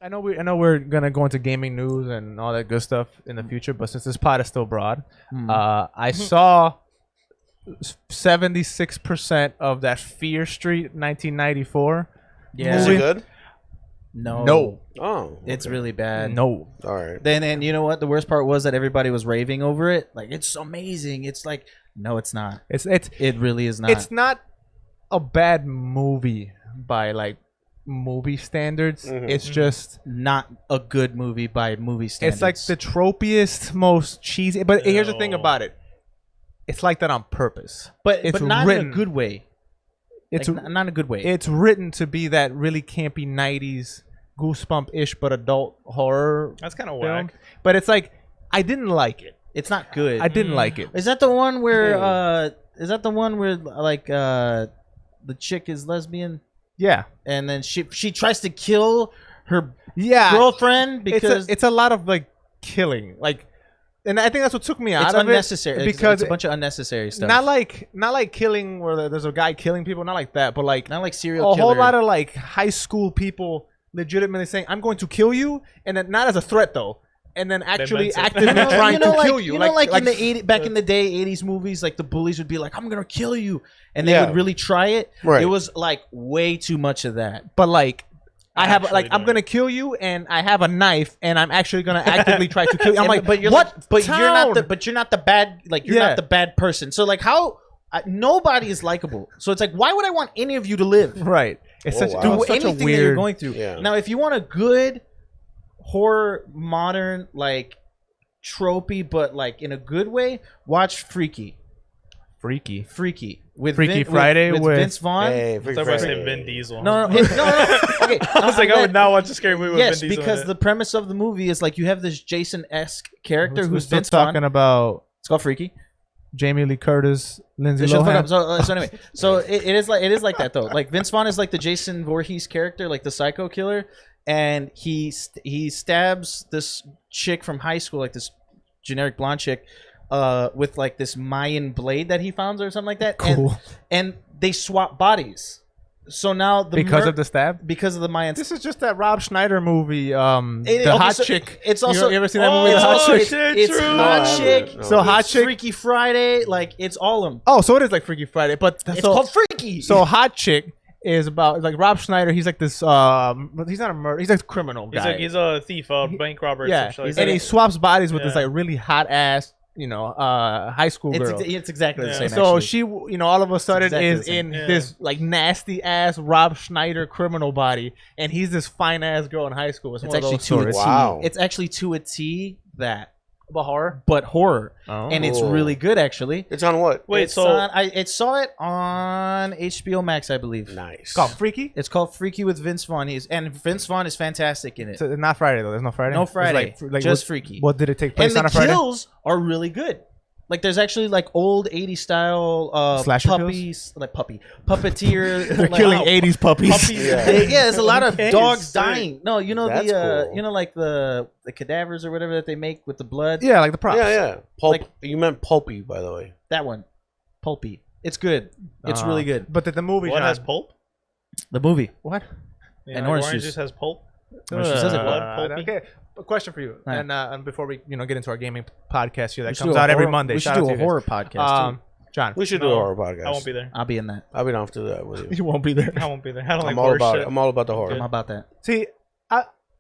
I know we're gonna go into gaming news and all that good stuff in the future, but since this pod is still broad, I saw 76% of that Fear Street 1994. Yeah. Is it good? No. Oh, okay. It's really bad. No. All right. Then you know what? The worst part was that everybody was raving over it. Like, it's amazing. It's like, no, it's not. It really is not. It's not a bad movie by like movie standards. It's just not a good movie by movie standards. it's like the tropiest, most cheesy. But here's the thing about it: it's like that on purpose. but not written. in a good way. It's Like, not in a good way. It's written to be that really campy '90s goosebump-ish but adult horror. That's kind of film. whack. But it's like I didn't like it. It's not good. I didn't like it. Is that the one where? Is that the one where like the chick is lesbian Yeah. and then she tries to kill her Yeah. girlfriend because it's a lot of like killing, like, and I think that's what took me out it's of unnecessary. it because it's a bunch of unnecessary stuff. not like killing where there's a guy killing people, not like that, but like not like serial a killer. whole lot of like high school people legitimately saying, "I'm going to kill you," and then not as a threat though, and then actually meant it. actively trying to kill you. You know, like in the back in the day, 80s movies, like the bullies would be like, "I'm gonna kill you," and they would really try it. Right. It was like way too much of that. but like. I have Actually like I'm don't. gonna kill you, and I have a knife, and I'm actually gonna actively try to kill you. I'm like, but you're what? Like, but town? you're not the bad. Like you're Yeah. not the bad person. So like how nobody is likable. So it's like why would I want any of you to live Right. It's Oh, such, wow. it through was such a anything that you're weird. going through? Yeah. Now, if you want a good horror, modern, like tropey, but like in a good way, watch Freaky. Freaky. Freaky with Freaky Friday with with- Vince Vaughn. Hey, I thought about saying Vin Diesel. No. Okay, I was like, I would not watch a scary movie with Yes, Vin Diesel. because in the premise of the movie is like you have this Jason-esque character who's still Vince Vaughn. talking about It's called Freaky. Jamie Lee Curtis, Lindsay Shut the fuck Lohan. up. So anyway, so it is like that though. Like Vince Vaughn is like the Jason Voorhees character, like the psycho killer, and he stabs this chick from high school, like this generic blonde chick, with like this Mayan blade that he found or something like that. Cool. And they swap bodies. So now Because of the stab. because of the Mayan. This is just that Rob Schneider movie, It- the okay, Hot so Chick. it's also- you ever seen that Oh, movie, The Hot Chick? shit, It's true. No, Hot I Chick. haven't, no. So Hot It's Chick. Freaky Friday, like it's all of them. Oh, so it is like Freaky Friday, but It's so called Freaky. so Hot Chick is about like Rob Schneider. He's like this. But he's not a murderer. He's like a criminal guy. he's a thief, a bank robber. yeah, Some shit and he swaps bodies with this Yeah. like really hot ass, high school girl. it's exactly the Yeah. same. So actually. she, all of a sudden exactly is the same. in Yeah. this like nasty ass Rob Schneider criminal body, and he's this fine ass girl in high school. It's It's one of actually those to a stories. T. Wow. It's actually to a T that, About horror. but horror, Oh. and it's Cool. really good actually. It's on what? Wait, It's so on, I saw it on HBO Max, I believe. Nice. It's called Freaky. It's called Freaky with Vince Vaughn. And Vince Vaughn is fantastic in it. So not Friday though. There's no Friday. No It's Friday, like just what, Freaky. What did it take And place the on a Friday? kills are really good. Like there's actually like old 80s style Slasher puppies, like puppeteer. They're like, killing 80s puppies. Puppies. Yeah. Yeah, there's a lot of Okay, dogs sick. dying. No, you know That's cool. you know like the cadavers or whatever that they make with the blood. Yeah, like the props. Yeah, yeah. Pulp. Like- You meant pulpy, by the way. That one, pulpy. It's good. It's really good. But the movie. what John, has pulp? The movie. what? Yeah, And like orange juice. has pulp. Orange juice has it. Blood pulpy. Okay. A question for you, Alright. and before we get into our gaming podcast here that We should comes do a out every horror- Monday. We should Shout out do to a you guys. horror podcast. Too. John, We should do No, a horror podcast. I won't be there. I'll be in that. I'll be down to do that with you. you won't be there. I won't be there. I don't like I'm all horror about shit. it. I'm all about the horror. How about that? See,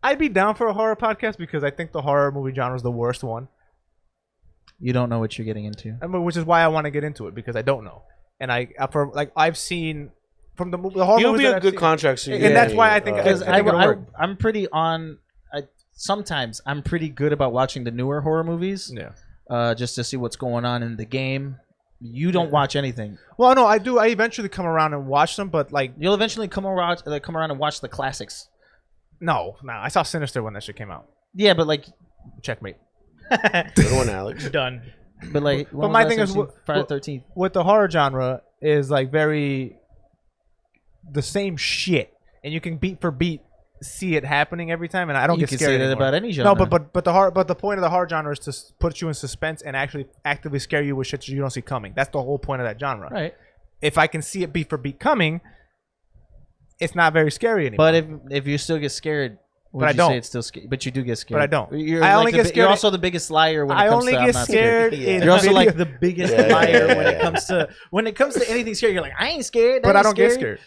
I'd be down for a horror podcast because I think the horror movie genre is the worst one. You don't know what you're getting into. I mean, which is why I want to get into it because I don't know, and I've seen from the horror You'll movies be that a I've good seen- contract. So And that's why I think- Because I think it'll work. I'm pretty on. Sometimes I'm pretty good about watching the newer horror movies. Yeah. Just to see what's going on in the game. You don't watch anything. Well, no, I do. I eventually come around and watch them, but like, You'll eventually come around and watch the classics. no. I saw Sinister when that shit came out. Yeah, but like, Checkmate. Good one, Alex. Done. but like. But my thing is, Friday the 13th. With the horror genre is like very the same shit, and you can beat for beat see it happening every time, and I don't You get can scared say that anymore. about any genre. No, but the point of the horror genre is to put you in suspense and actually actively scare you with shit you don't see coming. That's the whole point of that genre. Right. If I can see it beat for beat coming, it's not very scary anymore. But if you still get scared, Would I you don't. say it's still scary? But you do get scared. But I don't. You're I like only get scared. You're also the biggest liar when it I comes only to I'm get not scared. Yeah. in You're also video- like the biggest liar when it comes to anything scary. You're like, I ain't scared. but I don't get scared.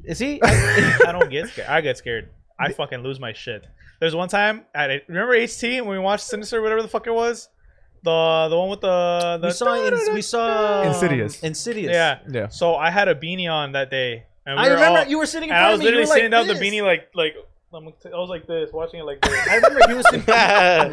Is he? I don't get scared. I get scared. I fucking lose my shit. There's one time remember HT when we watched Sinister, whatever the fuck it was, the one with the we saw Insidious. Insidious. yeah. Yeah. So I had a beanie on that day, and I remember you were sitting in and I front was of me. literally You were sitting down like the beanie like I was like this, watching it like this. I remember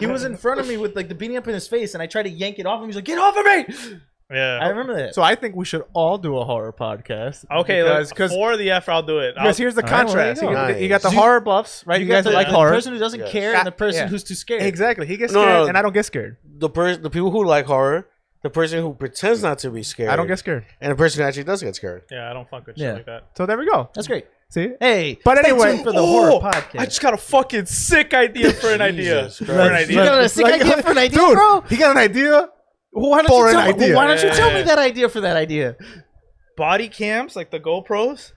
he was in front of me with like the beanie up in his face, and I tried to yank it off him. He's like, "Get off of me!" Yeah. I remember that. So I think we should all do a horror podcast. Okay, because for the F, I'll do it. because here's the All right, well, contrast. there you go. You got the Nice. horror buffs, right? You guys got like the horror. person who doesn't Yes. care and the person Yeah. who's too scared. Exactly. He gets No, scared, no. and I don't get scared. The people who like horror, the person who pretends not to be scared, I don't get scared. and the person who actually does get scared. Yeah, I don't fuck with Yeah. shit like that. So there we go. That's great. See? Hey, But stay anyway- tuned for the horror podcast. I just got a fucking sick idea for an idea. Jesus For an Christ. You idea. got a sick idea for an idea, Dude, bro? he got an idea. Why don't for you an tell me? idea. Why don't you tell me Yeah. that idea for that idea? Body cams, like the GoPros,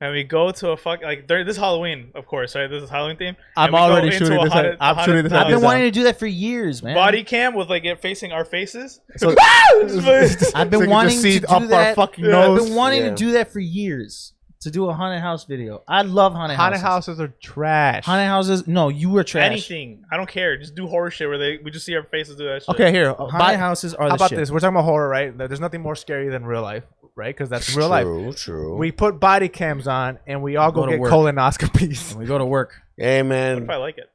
and we go to a this Halloween, of course, right? This is Halloween theme. I'm And we go already into shooting a this. haunted- I'm haunted shooting this. house. I've been idea wanting to do that for years, man. Body cam with like it facing our faces. So, I've so been you can wanting just see to do up our that. fucking I've nose. been wanting Yeah. to do that for years. To do a haunted house video. I love haunted Haunted houses. houses are trash. Haunted houses. No, you were trash. Anything. I don't care. Just do horror shit where we just see our faces do that shit. Okay, here. Haunted houses are How the about shit. this? We're talking about horror, right? There's nothing more scary than real life, right? Because that's real life. True. We put body cams on and we all go Go to get work. colonoscopies. And we go to work. Hey What man, if I like it?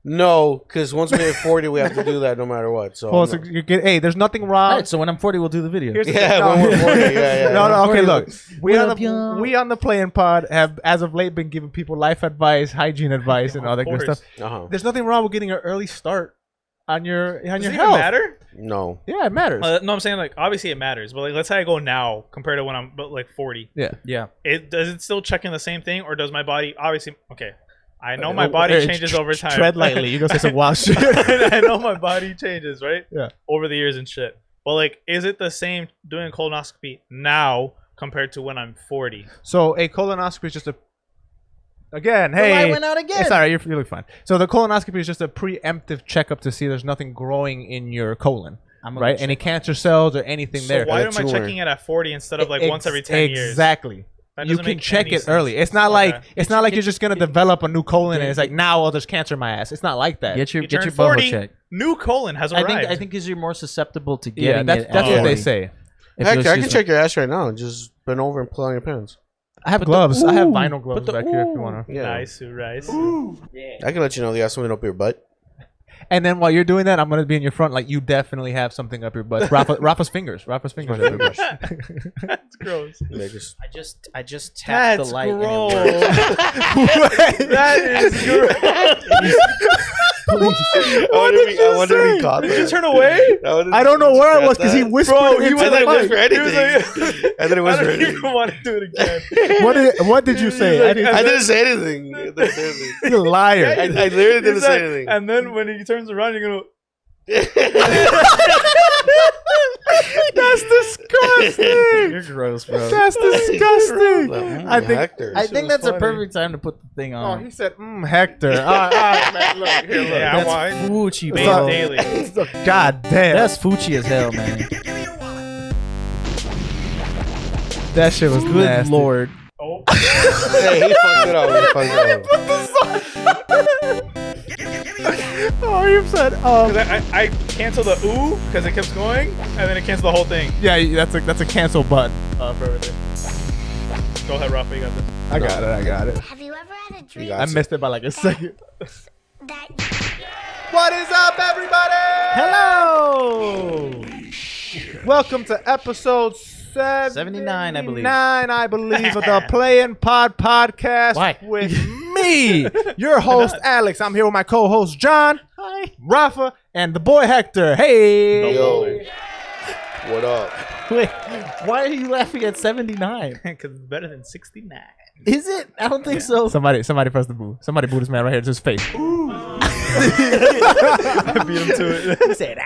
no, because once we hit 40, we have to do that no matter what. So, Well, I'm so not- you get, hey, there's nothing All wrong. right, so when I'm 40, we'll do the video. Here's the Yeah, thing. No, when we're 40, yeah. no, okay, 40. look. We What on up, the y'all? we on the Playing Pod have as of late been giving people life advice, hygiene advice, and all that good course. stuff. uh-huh. There's nothing wrong with getting an early start on your Does your it health. even matter? No. Yeah, it matters. No, I'm saying like obviously it matters, but like let's say I go now compared to when I'm like 40. Yeah. Does it still check in the same thing, or does my body obviously? Okay, I know my body Hey, changes over time. Tread lightly. You go say some wild shit. I know my body changes, right? Yeah. Over the years and shit. But like, is it the same doing a colonoscopy now compared to when I'm 40? So a colonoscopy is just a. Again, The hey, light went out again. It's all right. You look fine. So the colonoscopy is just a preemptive checkup to see there's nothing growing in your colon, I'm gonna right? check Any cancer cells or anything So there. why That's am I tumor. checking it at 40 instead of like once every 10 years? Exactly. That You doesn't can make check any it sense. early. It's not Okay. like you're just gonna develop a new colon and it's like now there's cancer in my ass. It's not like that. Get your You get turn your butthole 40, checked. new colon has I arrived. think because you're more susceptible to Yeah, getting that's it. that's at what they 40. say. If Heck, you'll I can choose- check your ass right now. Just bend over and pull on your pants. I have Put the- gloves. I have ooh, vinyl gloves put the- back here if you ooh. wanna. Yeah. Nice, rice. I can let you know you got something up your butt. And then while you're doing that, I'm gonna be in your front like you definitely have something up your butt. Rafa's fingers. Rafa's fingers. My up your butt. That's gross. They just- I just tapped That's the light. And it gross. worked. That is gross. I wonder if he caught Did you that. turn away? I don't know where I was because he whispered Bro, he into was the like, mic. whisper anything. like, I didn't I whisper don't anything. even want to do it again. What did you say? I didn't, I didn't say anything. I didn't say anything. you liar. I literally didn't He's say like- anything. And then when he turns around, you're gonna. That's disgusting. You're gross, bro. That's disgusting. I think. Hector. I think that's a funny. perfect time to put the thing Oh, on. he said, Hector. All right, man. Look, here, look. Yeah, That's why? Fucci, Bathe bro. daily. God damn. That's Fucci as hell, man. that shit was Good nasty. lord. Oh, Hey, he fucked it up. He fucked it up. Oh, you said. 'cause I cancel the ooh because it keeps going, and then it cancels the whole thing. Yeah, that's a cancel button. For everything. Go ahead, Rafa. You got this. I got it. Have you ever had a dream got I missed it by like a second. that What is up, everybody? Hello. Welcome to episode 79, I believe. I believe, of the Playing Pod podcast Why? with me, your host, Alex. I'm here with my co-host, John, Hi. Rafa, and the boy, Hector. Hey. Yo. What up? Wait, why are you laughing at 79? Because it's better than 69. Is it? I don't think so. Somebody press the boo. Somebody boo this man right here to his face. I beat him to it. He said,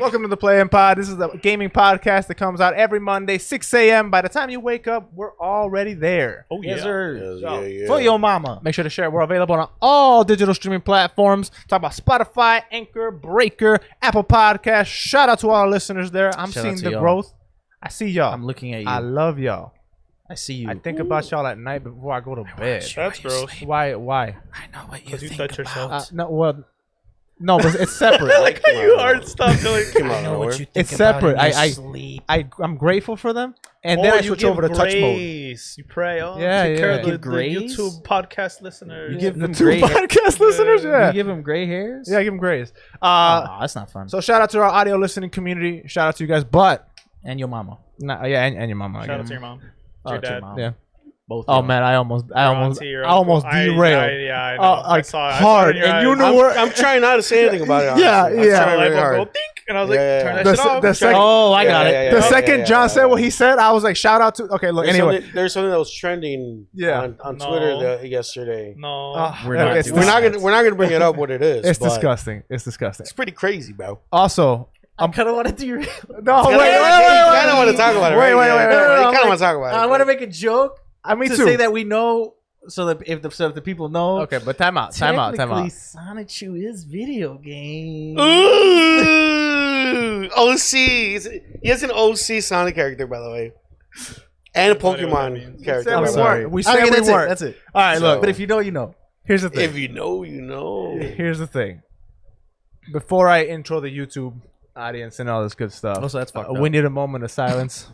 Welcome to the Play-In Pod. This is a gaming podcast that comes out every Monday, 6 a.m. By the time you wake up, we're already there. Oh, Yes, yeah. sir. Yeah. For your mama. Make sure to share. We're available on all digital streaming platforms. Talk about Spotify, Anchor, Breaker, Apple Podcasts. Shout out to all our listeners there. I'm Shout out seeing to the y'all. growth. I see y'all. I'm looking at you. I love y'all. I see you. I think about y'all at night before I go to bed. That's gross. Why? I know what you Because you think touch about. yourself. No, well, no, but it's separate. Like how you hard stuff. Like, Come I on, know what you think It's about separate. in your I- sleep. I'm grateful for them, and then I you switch give over to touch mode. grace. You pray. Oh, Yeah, take care yeah. of the Give grace? YouTube podcast listeners. You give The them two gray hair. podcast listeners, yeah, You give them gray hairs? yeah, give them grace. Oh, that's not fun. So shout out to our audio listening community. Shout out to you guys, but And your mama. yeah, and your mama. Shout again. out to your mom. Oh, Your to your dad. mom. Yeah. Both. Oh of man, I almost Your uncle. derailed. I know. Oh, I like saw it. hard, I saw it in your and you eyes. knew I'm, where. I'm trying not to say anything about it. Honestly. Yeah, I'm yeah. trying Light really bulb hard. go dink, and I was like, Yeah, turn yeah. that The shit se- off. the Try- second- Oh, I got it. Yeah, The yeah, second yeah, John yeah, said what yeah. he said, I was like, shout out to. Okay, look. Anyway, There's something that was trending Yeah. on No. Twitter yesterday. No. We're not it's, doing We're not gonna bring it up what it is. it's but disgusting. It's disgusting. It's pretty crazy, bro. Also, I kind of want to derail. no, You kind of want to talk about it. Wait, right? wait, Yeah, wait, yeah, wait, You wait, kind of wait. want to talk about it. I want to make a joke me to too. say that we know, so that if the people know. Okay, but time out. Technically, Sonic Chew is video game. Ooh, OC. He has an OC Sonic character, by the way, and a No idea what that Pokemon means. character. Said by we the way. weren't. We said Okay, we that's weren't. it. That's it. All right, look. So- But if you know, you know. Here's the thing. If you know, you know. Here's the thing. Before I intro the YouTube audience and all this good stuff, Also, that's fucked we up. need a moment of silence.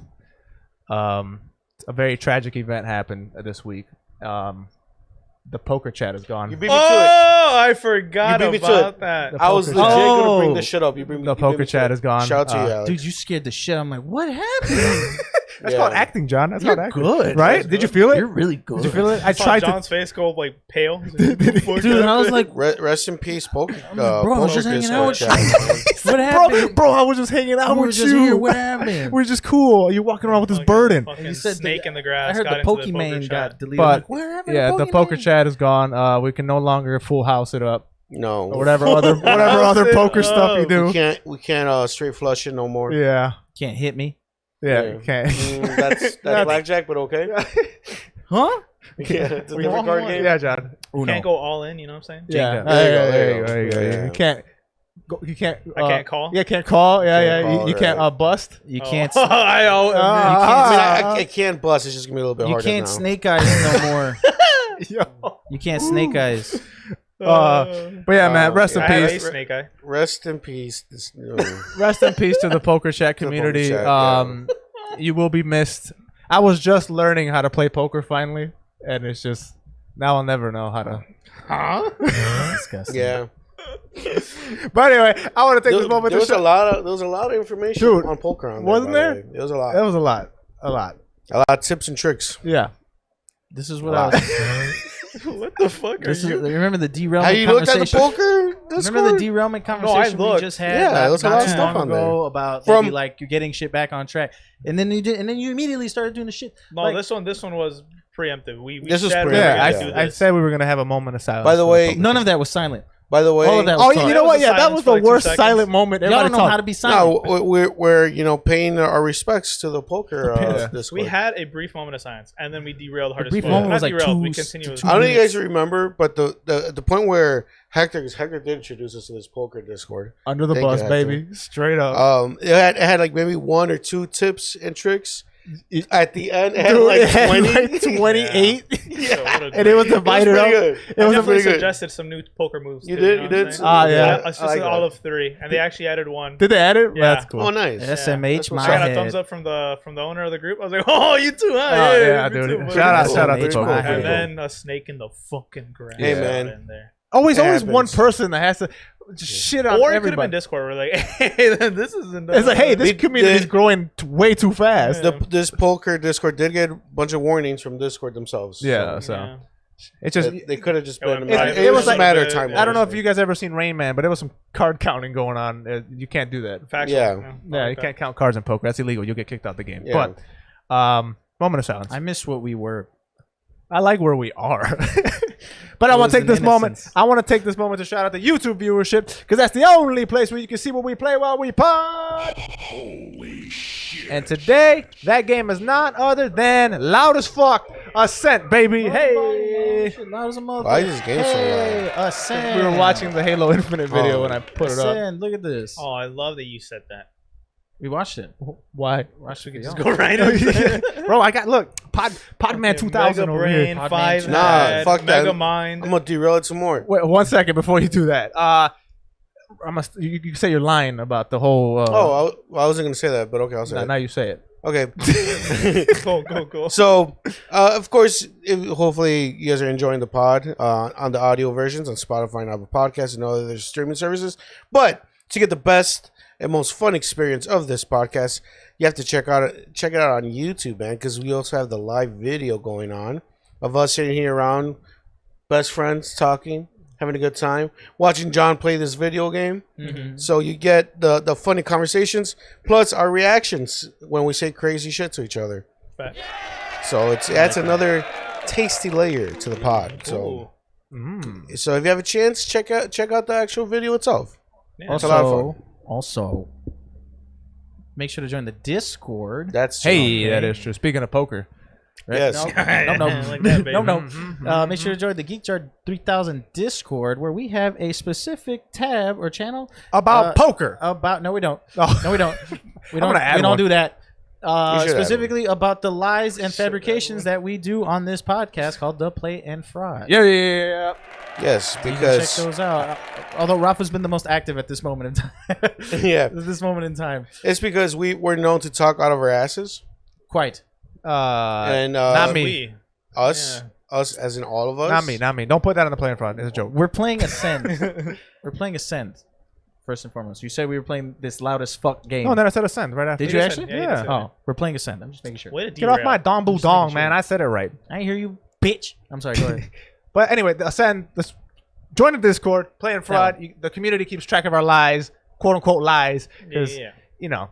A very tragic event happened this week. The poker chat is You gone. beat me to it. Oh, I forgot You beat me to about it. that. The I was poker legit chat. gonna bring Oh. this shit up. You bring me. The you beat poker me to chat it. is gone. Shout out to you, Alex. Dude, you scared the shit. I'm like, what happened? That's Yeah. called acting, John. That's You're called acting. good. Right? That's Did you good. feel it? You're really good. Did you feel it? I I saw tried to. John's face go like pale. He's like, "Fuck Dude, that." I was like, Rest in peace, poker. bro, I was Poker just hanging Discord out with chat, man. what happened? Bro, I was just hanging out We were with just you. here. What happened? We're just cool. You're walking around with this Fucking- burden. fucking You said snake the- in the grass. I heard got the into Pokemon poker got chat. deleted. But, I'm like, what happened? Yeah, to the poker Pokemon? chat is gone. We can no longer full house it up No. or whatever other poker stuff you We do. can't straight flush it no more. Yeah, Can't hit me. yeah, you can't. That's blackjack, but okay. Huh? Yeah, it's a different card game. Yeah, John. Can't go all in. You know what I'm saying? Yeah, Jenga. There you go, there you go. Yeah. You can't. You can't. I can't call? Yeah, can't call. Yeah, Can't yeah. call, you can't right. bust. You Oh. can't. I can't bust. It's just gonna be a little bit You harder can't now. snake eyes no more. Yo. You can't snake eyes. But yeah, man. Rest in I have a peace. snake eye. Rest in peace. Rest in peace to the poker chat To the poker community. chat, yeah. You will be missed. I was just learning how to play poker finally, and it's just now I'll never know how to. Disgusting. Yeah. But anyway, I want to take this moment There to was a show. lot of information Dude, on poker on wasn't by the there? way. It was a lot. That was a lot. A lot. A lot of tips and tricks. Yeah. This is what I was. What the fuck are This is, you? remember the derailment Have you looked at the conversation? poker Discord? Remember the derailment conversation we looked. just had? Yeah, not, there was a not lot of too stuff long on ago there. about From- maybe like you're getting shit back on track, and then you immediately started doing the shit. No, like, this one was preemptive. We This was said we preemptive, were Yeah, gonna yeah. do I this. said we were gonna have a moment of silence. By the for way- poker none chat. of that was silent. By the way, All of that Oh was yeah, you talk. know what? was Yeah, that silence was for the like 2 worst seconds. silent moment. Y'all Everybody don't know how to talked. be silent. no, we're paying our respects to the poker. Discord. We had a brief moment of silence, and then we derailed hard The as brief fuck. moment Not was like derailed, we two- continued. two- I don't know if you guys minutes. remember, but the point where Hector did introduce us to this poker Discord. Under the Thank bus, you, baby. Straight up. It had like maybe 1 or 2 tips and tricks. At the end, it had Dude, like it had 20. like 28. So what a And it was great- divided up. pretty good. It was I a definitely pretty good. suggested some new poker moves. You too, did? know You what I'm did? saying? Ah, yeah. I just I like did all that. of 3, and they actually added 1. Did they add it? Yeah. That's cool. Oh, nice. SMH, That's my what's I up. got a head. thumbs up from the owner of the group. I was like, "Oh, you too, huh? Oh, yeah, me dude. too, buddy." Shout out to to Cool. poker. And And then a snake in the fucking grass. Hey, got man. in there. Always It one happens. person that has to just shit on Or it could have been everybody. Discord. We're like, "Hey, this isn't." It's like, hey, this We community is did- growing way too fast. Yeah. This poker Discord did get a bunch of warnings from Discord themselves. Yeah, So so it's just. they could have just It been. went It, private. it was like- a matter of time. I don't know if honestly. you guys ever seen Rain Man, but there was some card counting going on. You can't do that. Factual. Yeah. Yeah, you Okay. can't count cards in poker. That's illegal. You'll get kicked out the game. Yeah. But moment of silence. I miss what we were. I like where we are. But I want was to take an this moment. innocence. I want to take this moment to shout out the YouTube viewership because that's the only place where you can see what we play while we pod. Holy shit! And today, that game is none other than loud as fuck, Ascent, baby. Hey, Loud as a motherfucker. Why is this game so Hey, Ascent. we were watching the Halo Infinite video when I put it up. Ascent, look at this. Oh, I love that you said that. We watched it. Why? Watched it. Just go right in. Bro, I got Podman 2000 Mega over here. Brain, Podman 5 2. Nah, Head, fuck that. Mega Mind. I'm gonna derail it some more. Wait 1 second before you do that. You say you're lying about the whole. I wasn't gonna say that, but okay, I'll say it. now you say it. Okay. Go. So, of course, hopefully you guys are enjoying the pod on the audio versions on Spotify and Apple Podcasts and all other streaming services. But to get the best and most fun experience of this podcast, you have to check it out on YouTube, man, because we also have the live video going on of us sitting here around, best friends talking, having a good time, watching John play this video game. So you get the funny conversations plus our reactions when we say crazy shit to each other. Fat. So it adds another tasty layer to the pod. So so if you have a chance, check out the actual video itself. Yeah. It's a lot of fun. Also, make sure to join the Discord. That's Hey, that is true. Speaking of poker, yes. No. Like that, baby. No. Make sure to join the Geekjar 3000 Discord, where we have a specific tab or channel about poker. about. No, we don't. Oh. No, we don't. We don't. gonna add We don't one. do that. You should add Specifically about the lies and fabrications that we do on this podcast called The Play and Fraud. Yeah. Yes, You can check because those out. Although Rafa's been the most active at this moment in time. yeah, At this moment in time. it's because we're known to talk out of our asses, Quite. and not me. We. us as in all of us. Not me. Don't put that on the play in front. It's a joke. We're playing Ascent. We're playing Ascent. First and foremost. You said we were playing this loud as fuck game. No, then I said Ascent right after. Did you did actually? say- yeah, you did say Oh, we're playing Ascent. I'm just making sure. Way to Get off my derail. Dombu Dong, man. I said it right. I hear you, bitch. I'm sorry. Go ahead. But anyway, the Ascent. Join the Discord. Play in front. The community keeps track of our lies, quote unquote lies, because Yeah. you know,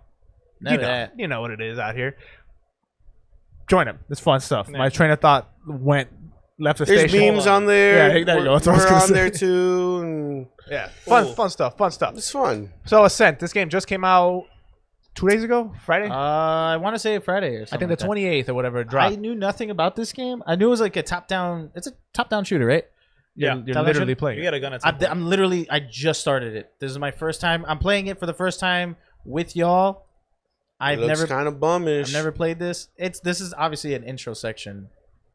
None of that. you know what it is out here. Join them. It's fun stuff. Yeah. My train of thought left the There's station. memes on there. Yeah, there you go. That's what I was We're gonna on say. there too. And Yeah, Cool. fun stuff. it's fun. So Ascent, this game just came out 2 days ago, Friday. I want to say Friday or I something. think the like that. 28th or whatever it I dropped. knew nothing about this game. I knew it was like a top-down. It's a top-down shooter, right? Yeah. You're Tell that literally shit. playing. You it. got a gun at some point. I'm literally. I just started it. This is my first time. I'm playing it for the first time with y'all. It looks kind of bummish. I've never played this. This is obviously an intro section.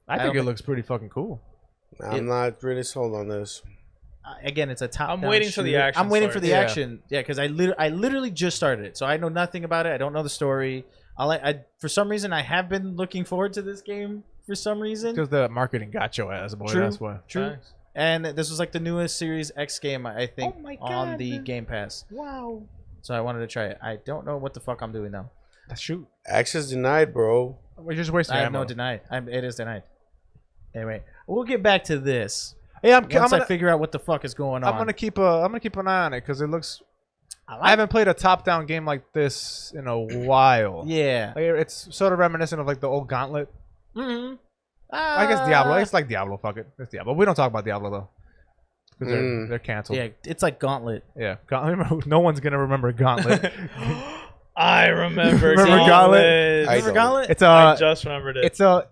I don't think it think- looks pretty fucking cool. I'm not really sold on this. Again, it's a top. I'm waiting for the action I'm waiting for story. the Yeah. action. Yeah, because I literally just started it, so I know nothing about it. I don't know the story. For some reason I have been looking forward to this game for some reason. Because the marketing got your ass, boy. True. That's why. True. Nice. And this was like the newest Series X game, I think, Oh my on God. the Game Pass. Wow. So I wanted to try it. I don't know what the fuck I'm doing now. Shoot. Access denied, bro. We're just wasting I have ammo. no denied. It is denied. Anyway, we'll get back to this Hey, I'm once I gonna figure out what the fuck is going on. I'm gonna keep an eye on it because it looks. I haven't played a top-down game like this in a while. Yeah. Like, it's sort of reminiscent of like the old Gauntlet. Mm-hmm. I guess Diablo. It's like Diablo. Fuck it. It's Diablo. We don't talk about Diablo though. Because they're canceled. Yeah, it's like Gauntlet. Yeah. Gauntlet. No one's gonna remember Gauntlet. I remember Remember Gauntlet. Gauntlet? I Remember don't. Gauntlet? It's I a. just remembered it. It's a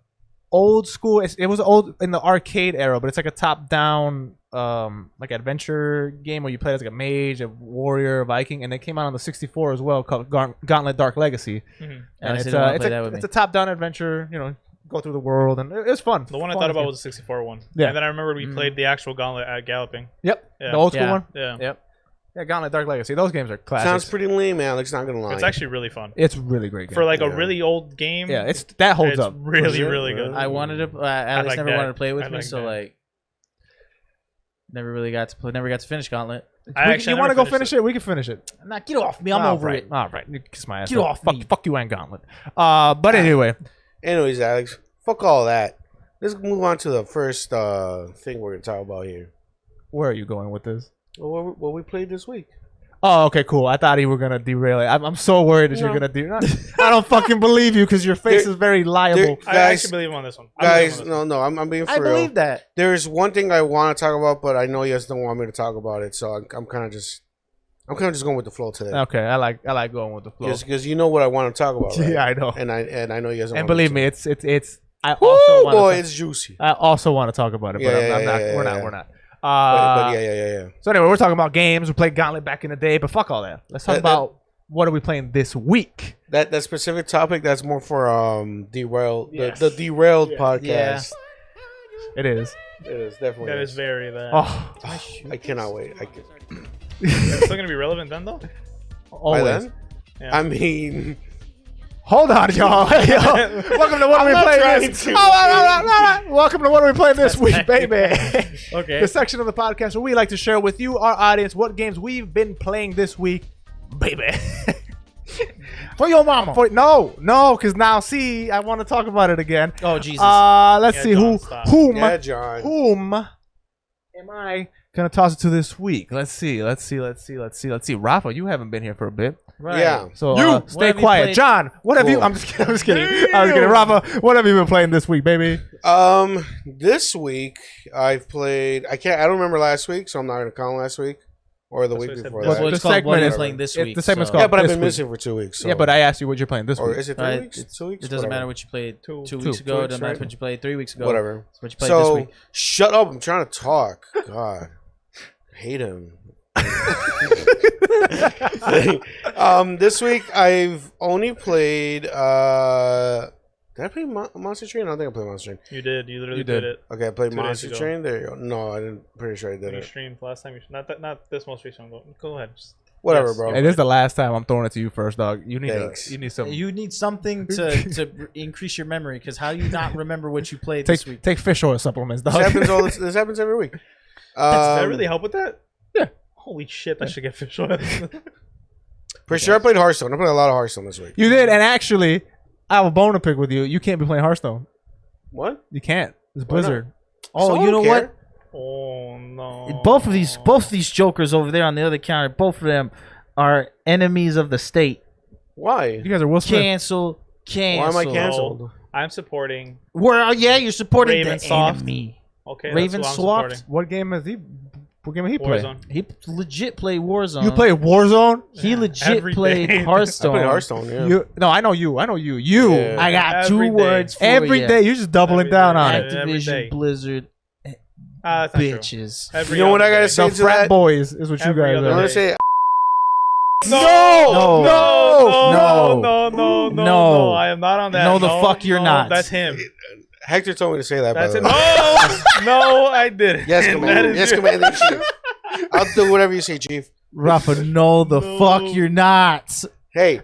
old school. It was old in the arcade era, but it's like a top-down, like adventure game where you play as like a mage, a warrior, a Viking, and it came out on the 64 as well, called Gauntlet: Dark Legacy. Mhm. And I it's didn't wanna it's play that with it's me. a top-down adventure. You know, go through the world, and it's fun. The one I Fun thought about game. was the 64 one. Yeah. And then I remember we played the actual Gauntlet at Galloping. Yep, Yeah. the old school Yeah. one. Yeah. Yep. Yeah, Gauntlet: Dark Legacy. Those games are classics. Sounds pretty lame, Alex. Not gonna lie. It's actually really fun. It's really great game. For like a Yeah. really old game. yeah, it's that holds it's up. really, Is it? really good. Really? I wanted to. Alex like never that. wanted to play with I me, like so that. like, never really got to play. Never got to finish Gauntlet. You want to go finish it? We can finish it. Nah, get off me. I'm All over right. it. All right, you kiss my ass. Get off. off Fuck, me. fuck you and Gauntlet. But anyway, Anyways, Alex, fuck all that. Let's move on to the first thing we're gonna talk about here. where are you going with this? What we played this week? Oh, okay, cool. I thought you were gonna derail it. I'm so worried that you're gonna derail. I don't fucking believe you because your face is very liable. I Guys, actually believe him on this one. guys, no, I'm being for I real. believe that. There's one thing I want to talk about, but I know you guys don't want me to talk about it, so I'm kind of just going with the flow today. Okay, I like going with the flow. Because you know what I want to talk about, right? Yeah, I know. And I know you guys. Don't And want believe to me, it's. I Woo, also want. boy, it's juicy. I also want to talk about it, but I'm not. Yeah, We're yeah. not. We're not. But yeah. So anyway, we're talking about games. We played Gauntlet back in the day, but fuck all that. Let's talk about what are we playing this week. That specific topic that's more for derailed Yes. the derailed podcast. It is. It is definitely. That is very that. Oh, I cannot wait. It's still gonna be relevant then, though. By always. then, Yeah. I mean, Hold on, y'all. Hey, yo. Welcome to what are we not playing trying this. to. Welcome to what are we playing this week, baby. Okay. The section of the podcast where we like to share with you, our audience, what games we've been playing this week, baby. For your mama. No, because now, see, I want to talk about it again. Oh, Jesus. Let's Yeah, see John, stop. whom yeah, John. am I gonna toss it to this week? Let's see. Rafa, you haven't been here for a bit, Right. Yeah. so What stay have you quiet. played? John, what have you? Cool. I'm just kidding. Rafa, what have you been playing this week, baby? This week I've played. I don't remember last week, so I'm not gonna count last week or the That's week what I said before before. that. Well, The it's called what segment are is- you playing this it's week? the segment's so- called- Yeah, but I've this been week. missing for 2 weeks. So. Yeah, but I asked you what you're playing this Or week. is it 3 Right, weeks? it's- 2 weeks? It doesn't Whatever. matter what you played 2 Two weeks ago. It weeks, doesn't matter right? what you played 3 weeks ago. Whatever. It's what you played this So week. shut up! I'm trying to talk. God, I hate him. This week I've only played. Did I play Monster Train? I don't think I played Monster Train. You did. You literally You did. did it. Okay, I played 2 days Monster ago. Train. There you go. No, I didn't. Pretty sure I When you didn't. streamed last time. Not this most recent one. Go ahead. Whatever, Yes. bro. Hey, this is the last time I'm throwing it to you first, dog. You need Thanks. you need some. You need something to increase your memory, because how do you not remember what you played this week? take fish oil supplements, dog. This happens every week. Does that really help with that? Yeah. Holy shit! I should get fish oil. Pretty sure I played Hearthstone. I played a lot of Hearthstone this week. You did, and actually, I have a bone to pick with you. You can't be playing Hearthstone. What? You can't. It's Why not? Blizzard. Oh, So I you know don't care. what? Oh no! Both of these jokers over there on the other counter, both of them are enemies of the state. Why? You guys are Will Smith. Cancel. Why am I No. canceled? I'm supporting. Well, yeah, you're supporting Raven the Soft. enemy. Okay, Raven that's who I'm Swapped? supporting. What game has he? What game did he play? Warzone. He legit played Warzone. You play Warzone? He legit Every played day. I Hearthstone. played Hearthstone. Yeah. You? No, I know you. Yeah. I got Every 2 day. words for Every ya. day, you're just doubling Every down day. on Yeah. it. Every day. Activision Blizzard That's not true. bitches. Every You know what other I gotta day. say The to frat that? boys is what you Every guys other I'm are. gonna day. say No. No, I am not on that. No, the fuck you're not. That's him. Hector told me to say that. That's by him. the way. No, I didn't. Yes, That Commander. is Yes, you. Commander. Chief. I'll do whatever you say, Chief. Rafa, no, the No. fuck you're not. Hey,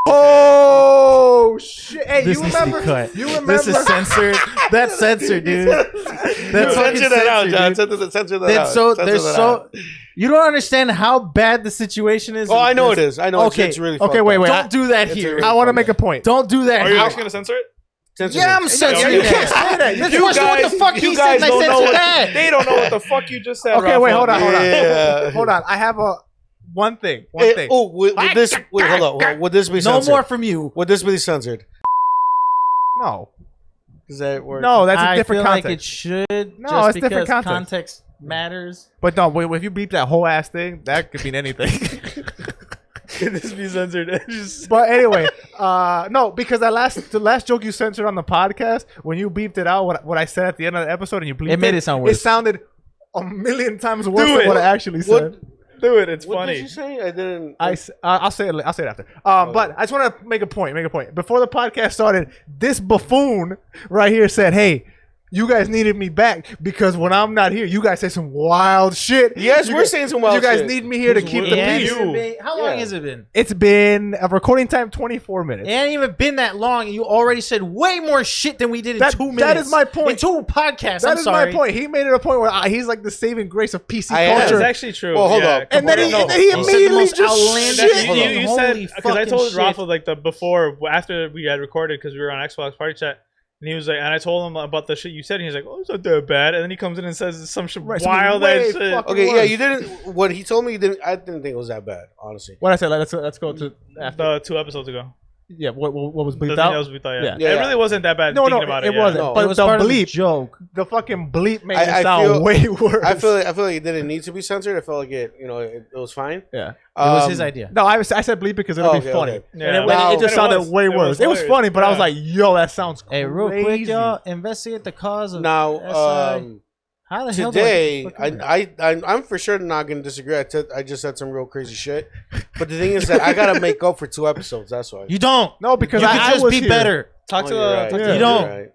Oh shit! Hey, This you needs to be remember? cut. You remember? This is censored. That's censored, dude. That's fucking censor that out, John. censored, dude. Censor that That's out. so. Censor There's that so. out. You don't understand how bad the situation is. Oh, I know it There's- is. I know. Okay. It's really. Okay, fucked wait, up. wait. Don't do that It's here. a- I want to make a point. Don't do that. Are you How- actually gonna censor it? Censor Yeah, it. I'm censoring you that. can't say that. That's You worse than what guys, the fuck you he guys said. and I don't know censored what that. they don't know what the fuck you just said. Okay, Rafa. wait, hold on. Yeah. Hold on. I have a one thing. One Eh, thing. oh, would this? Wait, hold on. Would this be No censored? more from you. Would this be censored? No, Does that work? no, that's a I different feel context. like it should. No, just it's different because context. matters. But no, wait, if you beep that whole ass thing, that could mean anything. Can this be censored? Just- But anyway, no, because the last joke you censored on the podcast, when you beeped it out, what I said at the end of the episode, and you bleeped It made it sound worse. It sounded a million times worse Do than it. what I actually said. What? Do it. It's What funny. did you say? I didn't. I'll say it. I'll say it after. But I just want to make a point. Before the podcast started, this buffoon right here said, "Hey, you guys needed me back because when I'm not here, you guys say some wild shit." Yes, You we're guys- saying some wild You guys shit. need me here to keep the Yeah, peace. How long Yeah. has it been? It's been a recording time 24 minutes. It ain't even been that long, and you already said way more shit than we did in That- 2 minutes. that is my point. In 2 podcasts. That I'm is sorry. my point. He made it a point where he's like the saving grace of PC I am. That's culture. actually true. Well, hold yeah, up. And then he no. and then he He said the immediately most just outlandish shit. shit. You, you Holy said because I fucking told shit. Rafa like the before after we had recorded because we were on Xbox Party Chat. And he was like, and I told him about the shit you said, and he's like, "Oh, it's not that bad." And then he comes in and says some shit Right, wild way ass shit. fucking Okay, yeah, worse. you didn't. What he told me, you didn't. I didn't think it was that bad, honestly. What I said, let's go to after. The 2 episodes ago. Yeah, what was The bleeped thing that out? was we thought, Yeah. yeah. Yeah, It yeah. really wasn't that bad. No, thinking no, about it yeah. wasn't. No. But It was the part of the bleep, joke. the fucking bleep made I it sound feel- way worse. I feel like it didn't need to be censored. I felt like it was fine. Yeah. It was his Um, idea. No, I said bleep because it'll be Okay, funny. okay. And Yeah. it just And sounded way it worse. It was hilarious. funny, but I was Yeah. like, yo, that sounds Hey, real quick, crazy. y'all, investigate the cause of Now, SI. How the hell do today, I get the fuck over I'm for sure not going to disagree. I just said some real crazy shit. But the thing is that I got to make up for 2 episodes. That's why. You don't. No, because You I could just was be here. better. Talk to Oh, the. you're right. Talk Yeah. to You the- don't. You're right.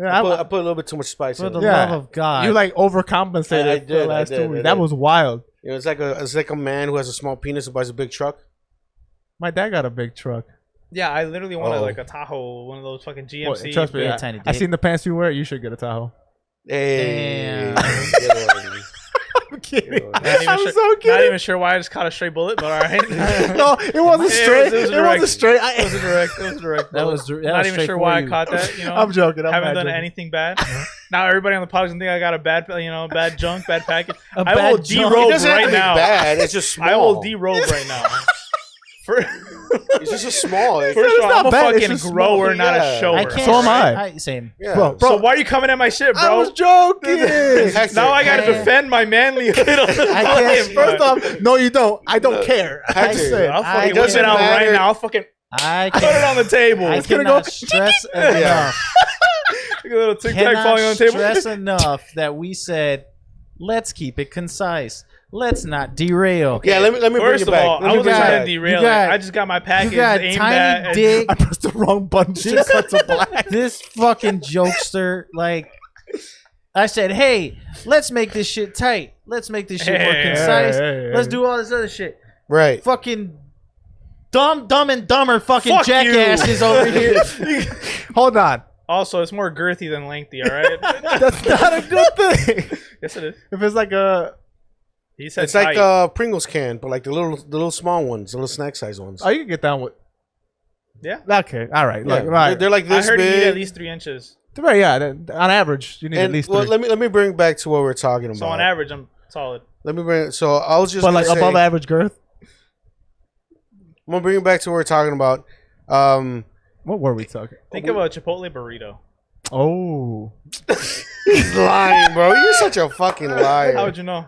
Yeah, I put a little bit too much spice For in the it. Yeah. love of God. you like overcompensated I for the did, last I 2 did, weeks. I That did. was wild. You know, it's like a man who has a small penis and buys a big truck. My dad got a big truck. Yeah, I literally wanted Oh. like a Tahoe, one of those fucking GMC. Trust me, big I, tiny I dick. seen the pants you wear. You should get a Tahoe. Hey, Damn. good one. I'm kidding. Not even I'm sure, so Not kidding. even sure why I just caught a straight bullet, but all right. No, it wasn't straight. It was It direct. wasn't straight. It was a direct. It was a direct. That bullet. was that Not was even straight sure for why you. I caught that. You know, I'm joking. I'm haven't mad done joking. anything bad. Now everybody on the podcast think I got a bad, bad junk, bad package. A I will bad junk. It derobe doesn't have right to be now. bad. It's just small. I will derobe right now. It's just a small. First of all, not I'm a bad, it's fucking just grower, small. not Yeah. a shower. I can't. So am I. Same. Yeah. Bro, So why are you coming at my shit, bro? I was joking. Hector, Now I gotta Hector. defend my manlyhood. On the I fucking- can't- First off, no, you don't. I don't care. I Hector, said. I'll I fucking whip doesn't it out right matter. now. I'll fucking I put it on the table. I It's gonna cannot go- stress enough. Like a little tic tac falling on Cannot the table. stress enough that we said, let's keep it concise. Let's not derail. Yeah, let me bring First it of back. all, Let I me wasn't bring it trying back. to derail you got- it. I just got my package You got aimed tiny at. dick. I pressed the wrong button. Shit cut to black. This fucking jokester, like, I said, hey, let's make this shit tight. Let's make this shit more Hey, concise. hey, Let's hey. do all this other shit. Right. Fucking dumb and dumber fucking Fuck you. jackasses over here. Hold on. Also, it's more girthy than lengthy. All right. That's not a good thing. Yes, it is. If it's like a, He said It's like tight. a Pringles can, but like the little small ones, the little snack size ones. oh, you can get down with. Yeah. Okay, all right. Yeah, Like, right. they're like I this heard you need big. at least 3 inches. Right, yeah. On average, you need at And least well, 3. let me bring back to what we're talking about. So on average, I'm solid. Let me bring. So I was just. But gonna like say, above average girth. I'm gonna bring it back to what we're talking about. What were we talking? Think of a Chipotle burrito. Oh, He's lying, bro. You're such a fucking liar. How would you know?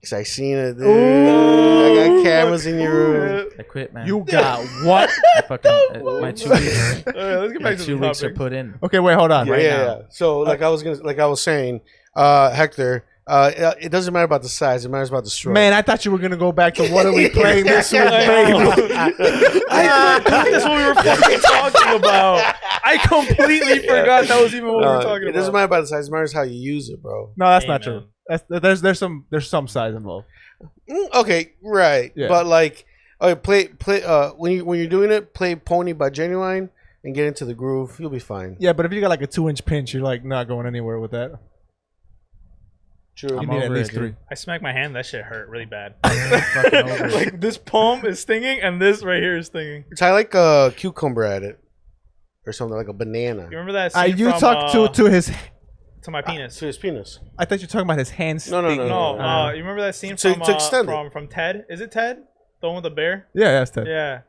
Cause I seen it, dude. I got cameras in your room. I quit, man. you got what? I fucking, my 2 weeks, Let's get my back to 2 the weeks are topic. put in. Okay, wait, hold on. Yeah, right yeah, now. yeah. So like I was saying, Hector, it doesn't matter about the size. It matters about the stroke. Man, I thought you were gonna go back to what are we playing this week, I baby? I forgot that's what we were fucking talking about. I completely forgot that was even what we were talking it doesn't about. matter about the size. It matters how you use it, bro. No, that's Hey, not man. true. There's some size involved. Okay, right. Yeah. But like, okay, play. When you're doing it, play Pony by Genuine and get into the groove. You'll be fine. Yeah, but if you got like a 2-inch pinch, you're like not going anywhere with that. True. You I'm need at over least it, 3. dude. I smacked my hand. That shit hurt really bad. Fucking over it. Like this palm is stinging, and this right here is stinging. Try like a cucumber at it, or something like a banana You remember that scene You from, talked to his. to my penis? to his penis. I thought you were talking about his hands. No, no, no, No, no. you remember that scene To- from to extend it. from Ted? Is it Ted? The one with the bear? Yeah, that's Ted. Yeah.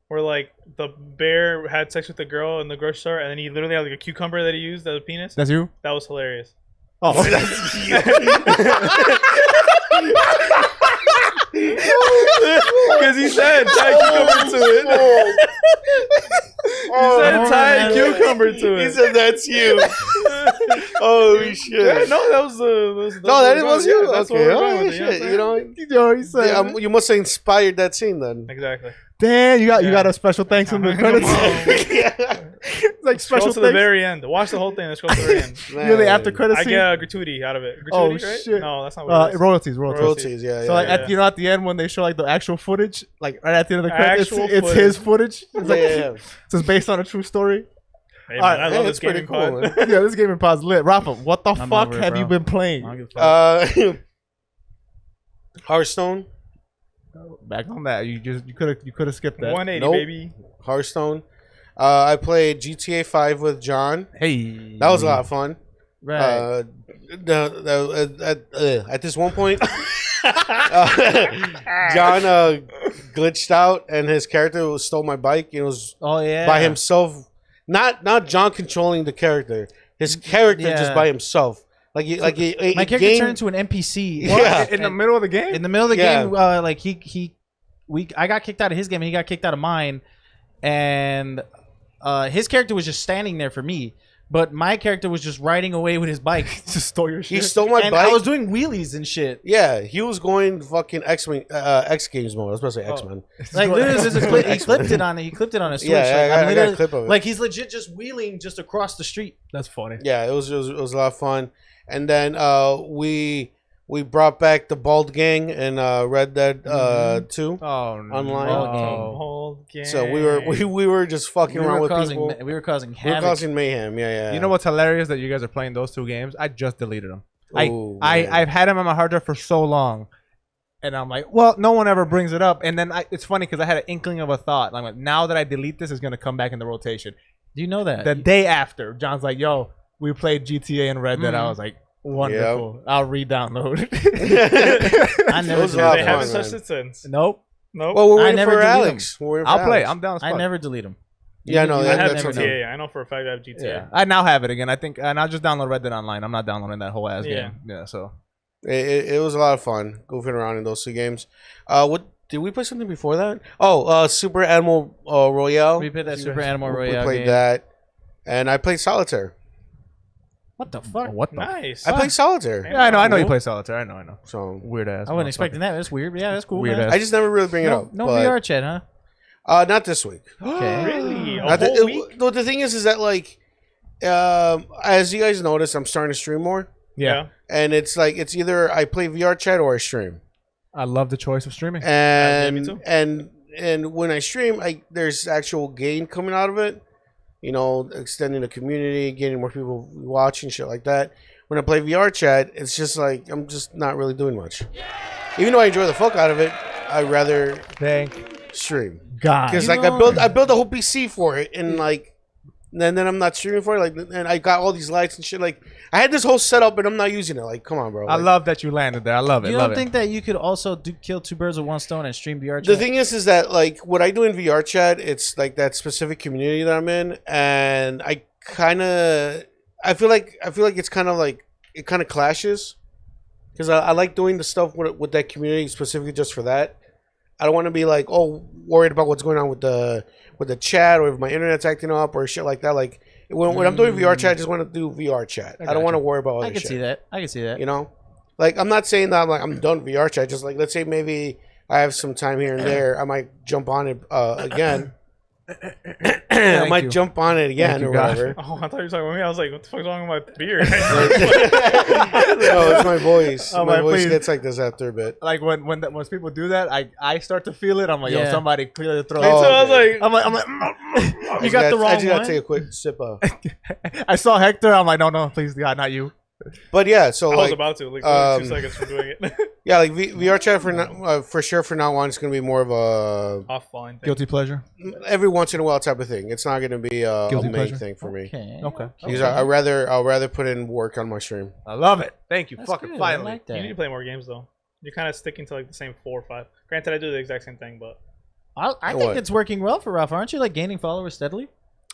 Where like the bear had sex with the girl in the grocery store, and then he literally had like a cucumber that he used as a penis. That's you. That was hilarious. Oh, Because he said tie cucumber to it. He said tie a cucumber to it. He said that's you. Holy Yeah, shit. no, that was the. No, that was you. That's Okay. what we're going Oh, with it, shit. You know, yo, he said. yeah, you must have inspired that scene then. Exactly. Damn, you got Yeah. a special thanks in the Come credits. on. Like Scroll special to the thanks. very end. Watch the whole thing. Let's scroll to the very end. You're the after credits I scene. get a gratuity out of it. Oh, Gratuity, right? shit. No, that's not what it is. Royalties. Royalties, yeah. So like yeah. at at the end when they show like the actual footage, like right at the end of the credits, Actual it's his footage. It's like yeah. it's based on a true story. Hey, Alright, man, I Hey, love it's this pretty gaming cool, pod. man. Yeah, this gaming pod's lit. Rafa, what the I'm fuck over it, have you bro. been playing? I don't give a fuck. Hearthstone. Back on that, you could have skipped that. 180, Nope. baby. Hearthstone. I played GTA 5 with John. Hey, That was a lot of fun. Right. At this one point, John glitched out and his character stole my bike. It was Oh yeah. by himself. Not John controlling the character. His character just Yeah. by himself. My character turned into an NPC. Yeah. in the middle of the game. In the middle of the Yeah. game, like I got kicked out of his game and he got kicked out of mine, and his character was just standing there for me, but my character was just riding away with his bike. Just stole your He shit. stole my And bike. I was doing wheelies and shit. Yeah, he was going fucking X Games mode. I was supposed to say X Men. Like literally, there's a clip, he clipped it on his Switch. Yeah, like, I got a clip of it. Like he's legit just wheeling just across the street. That's funny. Yeah, it was a lot of fun. And then we brought back the Bald Gang in Red Dead 2. Oh no. Online. Whole game. So we were just fucking around with people. We were causing We were havoc. causing mayhem. Yeah. You know what's hilarious that you guys are playing those two games? I just deleted them. Ooh, man. I've had them on my hard drive for so long, and I'm like, well, no one ever brings it up. And then it's funny because I had an inkling of a thought. I'm like, now that I delete this, it's gonna come back in the rotation. Do you know that? The day after, John's like, yo, we played GTA and Red Dead. I was like, wonderful. I'll re-download. I never Those did are a lot They of that. haven't fun, touched man. it since. Nope. Nope. Well, we're I waiting never for delete Alex. We're waiting for I'll play. Alex. I'm down. As I fuck. never delete them. Yeah, no, I that- have that's GTA. okay. I know for a fact I have GTA. Yeah, I now have it again. I think, and I'll just download Red Dead Online. I'm not downloading that whole ass Yeah. game. Yeah, so It was a lot of fun goofing around in those two games. What did we play something before that? Oh, Super Animal Royale. We played that Super Animal We Royale played game. that, and I played Solitaire. What the fuck? what the? Nice. I played Solitaire. Yeah, I know you play solitaire. I know. So Weird ass. I wasn't expecting that. That's weird. Yeah, that's cool. Weird man. ass. I just never really bring it No, up. no but, VR chat, huh? Not this week. Okay. Really? A Not the, whole week? no, the thing is that like, as you guys notice, I'm starting to stream more, Yeah, and it's like it's either I play VR chat or I stream. I love the choice of streaming. And me too. and when I stream, there's actual gain coming out of it. You know, extending the community, getting more people watching, shit like that. When I play VR chat, it's just like I'm just not really doing much. Even though I enjoy the fuck out of it, I'd rather Thank stream God. because You like know- I built a whole PC for it, and like. And then I'm not streaming for it, like, and I got all these lights and shit. Like, I had this whole setup, and I'm not using it. Like, come on, bro. I Like, love that you landed there. I love it. You love don't it. think that you could also kill two birds with one stone and stream VR chat? The thing is that like what I do in VR chat, it's like that specific community that I'm in, and I feel like it's kind of like it kind of clashes because I like doing the stuff with that community specifically just for that. I don't want to be like worried about what's going on with the chat or if my internet's acting up or shit like that. Like when I'm doing VR chat, I just want to do VR chat. I don't want to worry about other I can shit. see that. I can see that. You know, like I'm not saying that I'm done with VR chat. Just like let's say maybe I have some time here and there, I might jump on it again. I might you. jump on it again you, or God. whatever. Oh, I thought you were talking about me. I was like, what the fuck's wrong with my beard? No, it's my voice. Oh, my man, voice please. gets like this after a bit. Like when people do that, I start to feel it. I'm like, yo, Yeah. somebody clear the throat. Me too. I was okay. like, I'm like, You got the I wrong just gotta one? take a quick sip of. I saw Hector. I'm like, no, please, God, not you. But yeah, so I was like about to. Like, 2 seconds from doing it. yeah, like VR chat for sure for now on, it's gonna be more of a Offline thing. Guilty pleasure. every once in a while type of thing. It's not gonna be a Guilty main pleasure. thing for me. Okay. Because I'll rather put in work on my stream. I love it. Thank you. That's Fucking good. finally. I like You need to that. play more games, though. You're kind of sticking to, like, the same 4 or 5. Granted, I do the exact same thing, but... I think What? it's working well for Rafa. Aren't you like gaining followers steadily?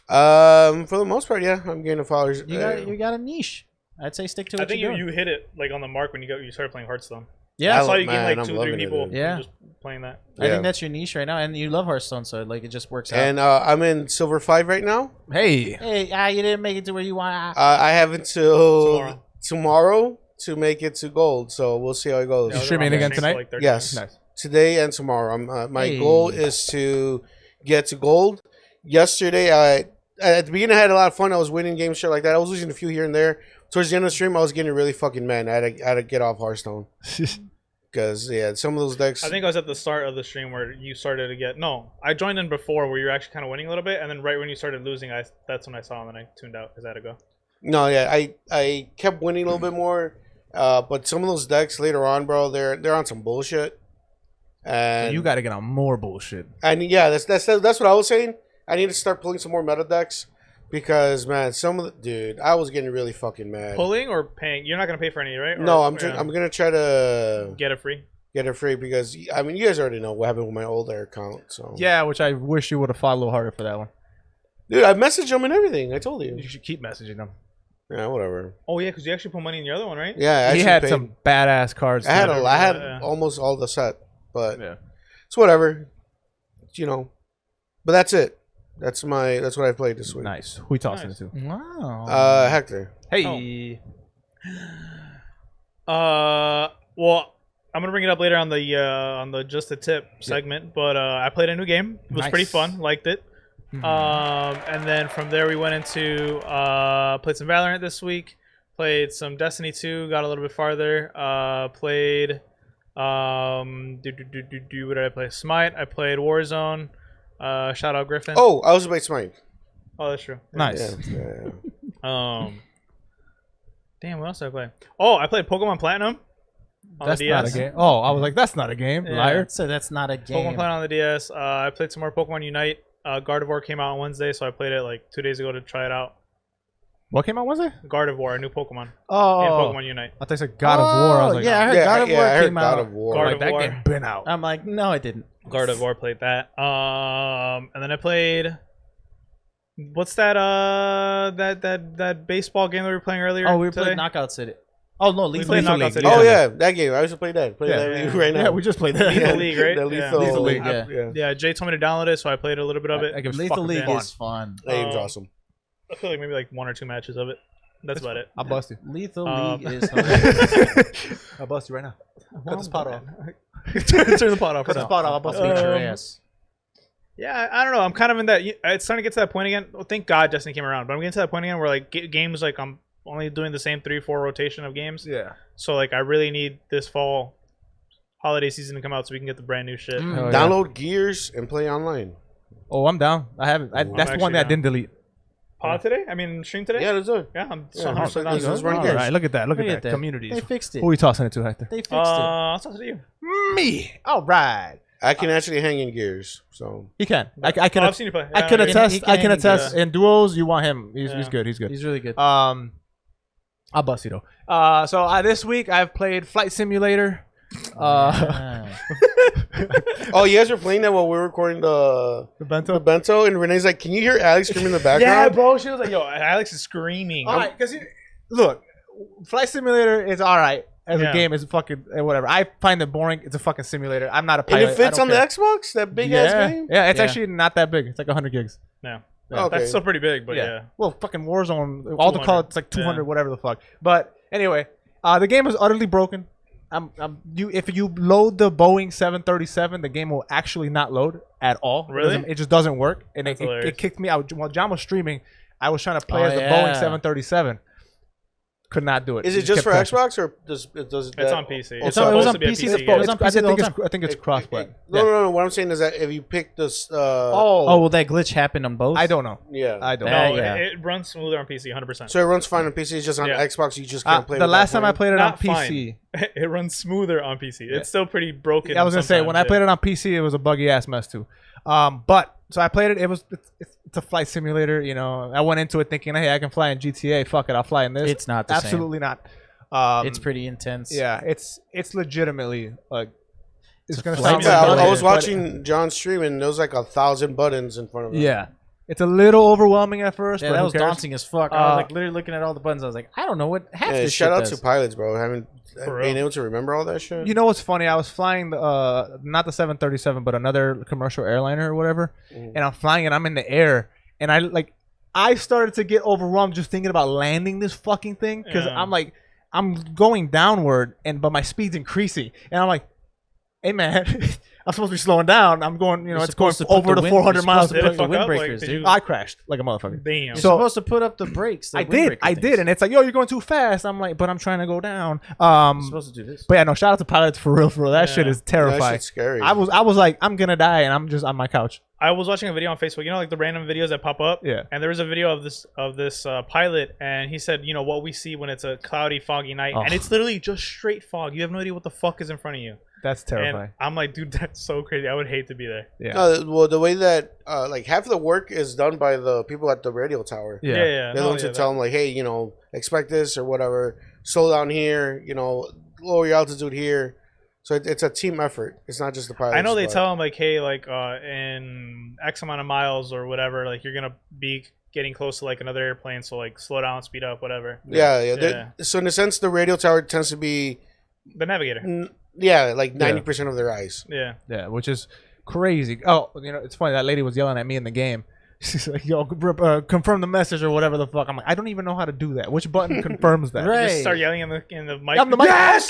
For the most part, yeah, I'm gaining followers. You got a niche. I'd say stick to what I think you're you doing. hit it, like, on the mark when you started playing Hearthstone. Yeah, I saw you man, getting, I'm like, 2 or loving 3 it, people dude. Yeah. just playing that. I Yeah. think that's your niche right now, and you love Hearthstone, so like it just works out. And I'm in Silver 5 right now. Hey, Hey, you didn't make it to where you want. I have until Tomorrow. tomorrow to make it to gold. So we'll see how it goes. You streaming again tonight? Like 30 Yes. minutes. nice. Today and tomorrow. My Hey. goal is to get to gold. Yesterday, at the beginning, I had a lot of fun. I was winning games, shit like that. I was losing a few here and there. Towards the end of the stream, I was getting really fucking mad. I had to get off Hearthstone. Because, yeah, some of those decks... I think I was at the start of the stream where you started to get... No, I joined in before where you were actually kind of winning a little bit, and then right when you started losing, that's when I saw, and then I tuned out because I had to go. No, yeah, I kept winning a little bit more. But some of those decks later on, bro, they're on some bullshit. And You got to get on more bullshit. And yeah, that's what I was saying. I need to start pulling some more meta decks because man, some of the dude, I was getting really fucking mad. Pulling or paying? You're not gonna pay for any, right? No, Or- I'm gonna try to get it free. get it free because I mean you guys already know what happened with my old air account. So Yeah, which I wish you would have fought a little harder for that one. dude, I messaged him and everything. I told you. You should keep messaging them. Yeah, whatever. Oh yeah, because you actually put money in the other one, right? Yeah, I He actually had paid. some badass cards. I had too. I had Yeah. almost all the set, but Yeah. it's whatever. You know, but that's it. That's what I played this week. Nice. Who we tossing Nice. it to? Wow. Hector. Hey. Well, I'm gonna bring it up later on the just a tip segment, but I played a new game. It was pretty Nice. fun. Liked it. And then from there we went into played some Valorant this week. Played some Destiny 2. Got a little bit farther. Played what did I play? Smite. I played Warzone. Shout out Griffin. Oh, I was about Smite. Oh, that's true. Nice. Yeah. Damn, what else did I play? Oh, I played Pokemon Platinum on That's the not a DS. game. Oh, I was like, that's not a game. Yeah. Liar. So that's not a Pokemon game. Platinum on the DS. I played some more Pokemon Unite. Gardevoir came out on Wednesday, so I played it like 2 days ago to try it out. What came out Wednesday? Gardevoir, a new Pokemon in Oh. Pokemon Unite. I thought you said God of War. I was like, yeah, I heard Yeah, God of War I heard came God out. of War. God like of that War. game been out. I'm like, no, I didn't. Gardevoir played that. And then I played. What's that? That baseball game that we were playing earlier? Oh, we were today? playing Knockout City. Oh no, Lethal played League. Knockout City. Oh yeah, that game. I used to play that. Play Yeah. that right now. Yeah, we just played that. Lethal League, right? The Yeah. Lethal League, yeah. Yeah, Jay told me to download it, so I played a little bit of it. That game's Lethal fucking League fun. is fun. That game's Um, awesome. I feel like maybe like 1 or 2 matches of it. That's about it. I'll bust you. Lethal Um, League is hilarious. I'll bust you right now. Cut the spot off. Turn the pot off. Cut the spot off. I'll bust you. Beat your Um, ass. Yeah, I don't know. I'm kind of in that. It's starting to get to that point again. Well, thank God Destiny came around, but I'm getting to that point again where like games like I'm only doing the same 3-4 rotation of games. Yeah. So like I really need this fall holiday season to come out so we can get the brand new shit. Hell yeah. Download Gears and play online. Oh, I'm down. I haven't. That's the actually one that I down. didn't delete. Pod today? I mean, stream today? Yeah, that's it. Yeah, I'm Yeah, 100% down. let's to it. run All Gears. right, look at that. Look Look at at that. that. Communities. They fixed it. Who are we tossing it to, Hector? They fixed it. I'll talk to you. Me. All right. I can actually hang in Gears. So He can. I can. I've seen you play. I can Yeah, attest. he can I can hang in attest. Gears. In duos, you want him. He's Yeah. good. He's good. He's really good. I'll bust you though. So this week I've played Flight Simulator. Ah. oh, you guys were playing that while we were recording the Bento, and Renee's like, "Can you hear Alex screaming in the background?" Yeah, bro. She was like, "Yo, Alex is screaming." All right, because look, Flight Simulator is all right as Yeah. a game. It's fucking whatever. I find it boring. It's a fucking simulator. I'm not a And pilot. it fits I on don't the care. Xbox. That big yeah, ass game. yeah. It's Yeah. actually not that big. It's like 100 gigs. Yeah. Okay. That's still pretty big, but yeah. Well, fucking Warzone, all the 200. call it's like 200, Yeah. whatever the fuck. But anyway, the game is utterly broken. If you load the Boeing 737, the game will actually not load at all. Really? It just doesn't work, and That's it hilarious. kicked me out. While John was streaming, I was trying to play Oh, as the yeah. Boeing 737. Could not do it. Is it just kept for crashing. Xbox or does It's that- on PC. Oh, It's so- it was supposed on to be a PC. PC It's game. on PC the whole time. I think it's crossplay. No. What I'm saying is that if you pick this, Oh, well, that glitch happened on both. I don't know. yeah. I don't Yeah, know. No, yeah. it runs smoother on PC, 100%. So it runs fine on PC. It's just on Yeah. Xbox. You just can't play. The with last that time I phone. played it on Not PC, It runs smoother on PC. It's still pretty broken. I was gonna say when I played it on PC, it was a buggy ass mess too. But so I played it. It's a flight simulator. You know, I went into it thinking, hey, I can fly in GTA. Fuck it, I'll fly in this. It's not the same. absolutely not. It's pretty intense. Yeah, it's legitimately like it's gonna flight sound Yeah, like I was but- watching John stream and there was like 1,000 buttons in front of him. Yeah, it's a little overwhelming at first. Yeah, but that who was cares? daunting as fuck. I was like literally looking at all the buttons. I was like, I don't know what half Yeah, this shout shit out does. to pilots, bro. Having For being real. able to remember all that shit. You know what's funny? I was flying not the 737, but another commercial airliner or whatever, and I'm flying and I'm in the air, and I started to get overwhelmed just thinking about landing this fucking thing because Yeah. I'm going downward but my speed's increasing, and I'm like, hey man, I'm supposed to be slowing down. I'm going, You're it's going supposed to put over the the wind- 400 you're miles. supposed Did it the fuck up? windbreakers, Like, did dude. you- I crashed like a motherfucker. Damn. You're So- supposed to put up the brakes. The I did, windbreaker and it's like, yo, you're going too fast. I'm like, but I'm trying to go down. You're supposed to do this. But yeah, no, shout out to pilots for real. That shit Yeah. is that terrifying. shit's scary. I was like, I'm gonna die, and I'm just on my couch. I was watching a video on Facebook. You know, like the random videos that pop up. Yeah. And there was a video of this pilot, and he said, you know, what we see when it's a cloudy, foggy night, Oh. and it's literally just straight fog. You have no idea what the fuck is in front of you. That's terrifying. And I'm like, dude, that's so crazy. I would hate to be there. Yeah. Well, the way that like half of the work is done by the people at the radio tower. Yeah. Yeah. They're the ones to tell them like, hey, expect this or whatever. Slow down here. Lower your altitude here. So it's a team effort. It's not just the pilot. I know they tell them like, hey, like in X amount of miles or whatever, like you're gonna be getting close to like another airplane, so like slow down, speed up, whatever. Yeah. So in a sense, the radio tower tends to be The navigator. like 90% of their eyes. Yeah. Yeah, which is crazy. Oh, it's funny. That lady was yelling at me in the game. She's like, yo, confirm the message or whatever the fuck. I'm like, I don't even know how to do that. Which button confirms that? Right. Just start yelling in the mic. I'm the mic. Yes!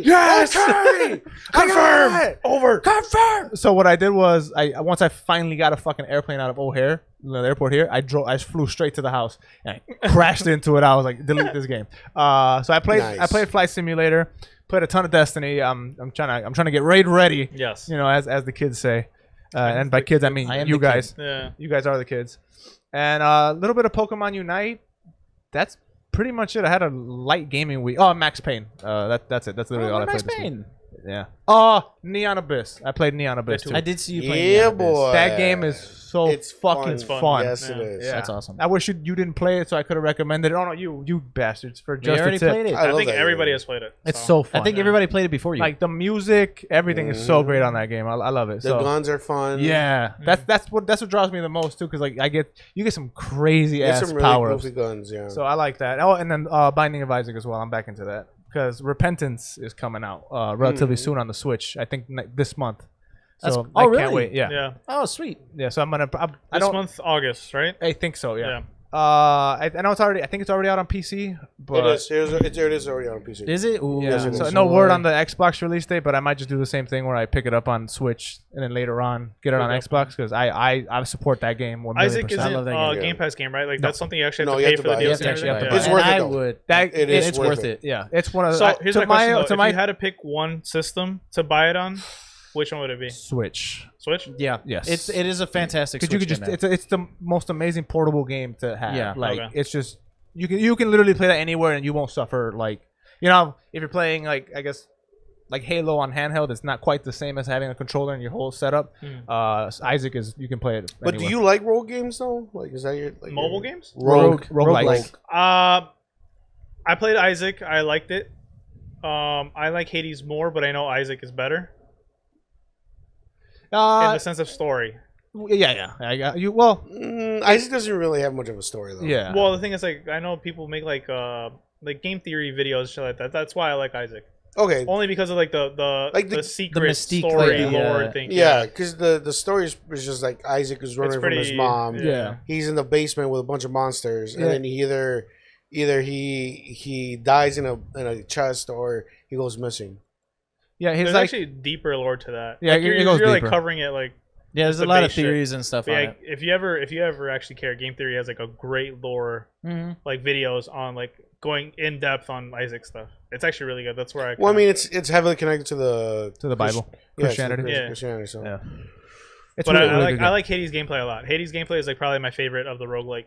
Yes! Confirm! Over! Confirm! So what I did was, once I finally got a fucking airplane out of O'Hare, the airport here, I flew straight to the house and I crashed into it. I was like, delete this game. So I played Flight Simulator, played a ton of Destiny. I'm trying to get raid ready. Yes. As the kids say. And by kids, I mean you guys. Yeah. You guys are the kids. And a little bit of Pokemon Unite. That's pretty much it. I had a light gaming week. Oh, Max Payne. That's it. That's literally all I played this week. Yeah. Oh, Neon Abyss. I played Neon Abyss too. I did see you playing. Yeah, Neon Abyss. boy. That game is so fucking It's fun. fun. Yes, it is. Yeah. That's awesome. I wish you didn't play it so I could have recommended it. Oh no, you bastards for We just already a tip. played it. I I love think that everybody game. has played it. It's so fun. I think everybody played it before you. like the music, everything is so great on that game. I love it. The So guns are fun. yeah, that's what draws me the most too, because like you get some crazy Get ass some really power ups. goofy guns, yeah. So I like that. Oh, and then Binding of Isaac as well. I'm back into that because Repentance is coming out relatively soon on the Switch. I think this month. So I really? can't wait. Yeah. Yeah. oh, sweet. Yeah. So I'm gonna. I This don't. month, August, right? I think so. Yeah. Yeah. I know it's already. I think it's already out on PC. But it is already on PC. Is it? Ooh, yeah. it So is. no word on the Xbox release date, but I might just do the same thing where I pick it up on Switch and then later on get it on Xbox because I support that game 1 million Isaac percent. isn't love that game. Game Pass game, right? Like that's something you actually have No, to you pay have to for the buy it. You DLC. have to actually and have to everything. buy It's it. worth it, I though. would. That It is It's worth worth it. it. Yeah, it's one of. So here's my question: though. to If my you had to pick one system to buy it on, which one would it be? Switch. Switch? Yeah. Yes. It is a fantastic. Because you could Switch just game now. it's the most amazing portable game to have. Yeah. Like Okay. it's just you can literally play that anywhere and you won't suffer. Like if you're playing like I guess like Halo on handheld, it's not quite the same as having a controller in your whole setup. Isaac is you can play it. But do you like rogue games though? Like is that your Mobile games? roguelikes? I played Isaac. I liked it. I like Hades more, but I know Isaac is better in the sense of story. Yeah. I got you. Well, Isaac doesn't really have much of a story though. yeah. Well, the thing is, like, I know people make like game theory videos, shit like that. That's why I like Isaac. Okay. Only because of like the secret mystique, story like, lore yeah. thing. Yeah, because the story is just like Isaac is running from his pretty- mom. Yeah. He's in the basement with a bunch of monsters, and Yeah. then he either he dies in a chest or he goes missing. Yeah, he's There's like actually deeper lore to that. Yeah, like, it you're goes like deeper. covering it like. Yeah, there's the a lot of base shit. theories and stuff But on yeah, it. if you ever actually care, game theory has like a great lore like videos on like going in depth on Isaac stuff. It's actually really good. That's where I. Well, I mean, it's heavily connected to the Bible, Christianity. Yeah. Christianity. So. Yeah. It's But really, I really like good I game. like Hades gameplay a lot. Hades gameplay is like probably my favorite of the roguelike.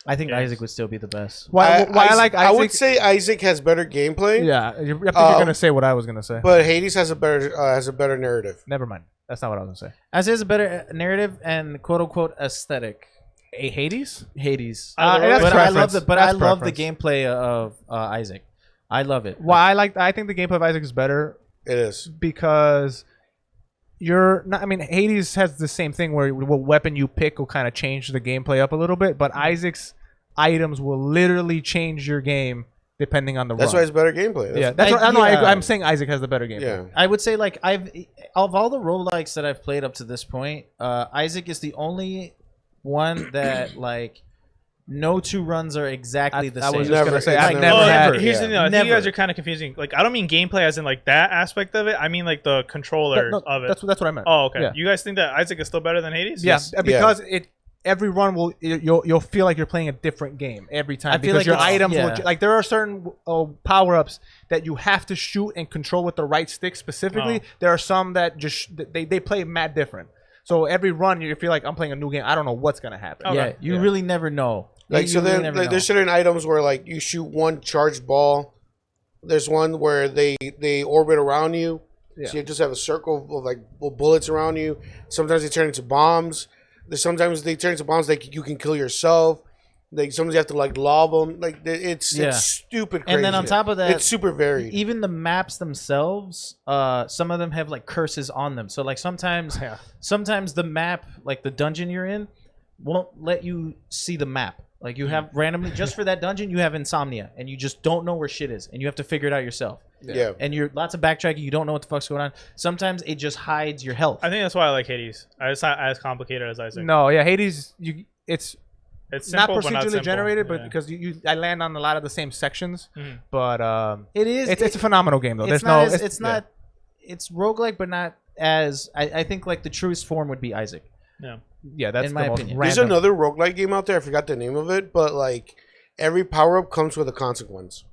I think Yes. Isaac would still be the best. Why I like Isaac. I would say Isaac has better gameplay. Yeah, I think you're gonna say what I was gonna say. But Hades has a better narrative. Never mind. That's not what I was gonna say. Isaac has a better narrative and quote unquote aesthetic. A Hades? Hades. That's but I love preference. I That's love the preference. gameplay of Isaac. I love it. Why I think the gameplay of Isaac is better It is. because you're not. I mean, Hades has the same thing where what weapon you pick will kind of change the gameplay up a little bit, but Isaac's items will literally change your game depending on the That's run. why it's better gameplay. Yeah, that's what, yeah. I'm saying Isaac has the better gameplay. Yeah. I would say like of all the roguelikes that I've played up to this point, Isaac is the only one that like no two runs are exactly the I same. was just Never- gonna say it's I've never- never Oh, had. never. Here's the thing. I think you Never. guys are kind of confusing. Like, I don't mean gameplay as in like that aspect of it. I mean like the controller No, of it. that's what I meant. Oh, okay. Yeah. You guys think that Isaac is still better than Hades? Yeah, Yes. because every run will you'll feel like you're playing a different game every time I feel because like your it's- items yeah. will like there are certain power ups that you have to shoot and control with the right stick specifically. Oh. There are some that just they play mad different. So every run you feel like I'm playing a new game. I don't know what's gonna happen. Okay. Yeah, you really never know. Like You so, really then never like, know. there's certain items where like you shoot one charged ball. There's one where they orbit around you. Yeah. So you just have a circle of like bullets around you. Sometimes they turn into bombs. Sometimes they turn into bombs like you can kill yourself. Like sometimes you have to like lob them. Like it's stupid crazy. And then on top of that, it's super varied. even the maps themselves, some of them have like curses on them. So like sometimes the map, like the dungeon you're in, won't let you see the map. Like you have randomly, just for that dungeon, you have insomnia, and you just don't know where shit is, and you have to figure it out yourself. Yeah. And you're lots of backtracking. You don't know what the fuck's going on. Sometimes it just hides your health. I think that's why I like Hades. It's not as complicated as Isaac. No, yeah, Hades. It's It's not simple, but not procedurally simple. generated, but Yeah. because I land on a lot of the same sections. But It is. it's a phenomenal game though. It's There's not. no. It's not. It's roguelike, but not as. I think like the truest form would be Isaac. Yeah, that's in the my most opinion. There's random. another roguelike game out there. I forgot the name of it, but like every power up comes with a consequence.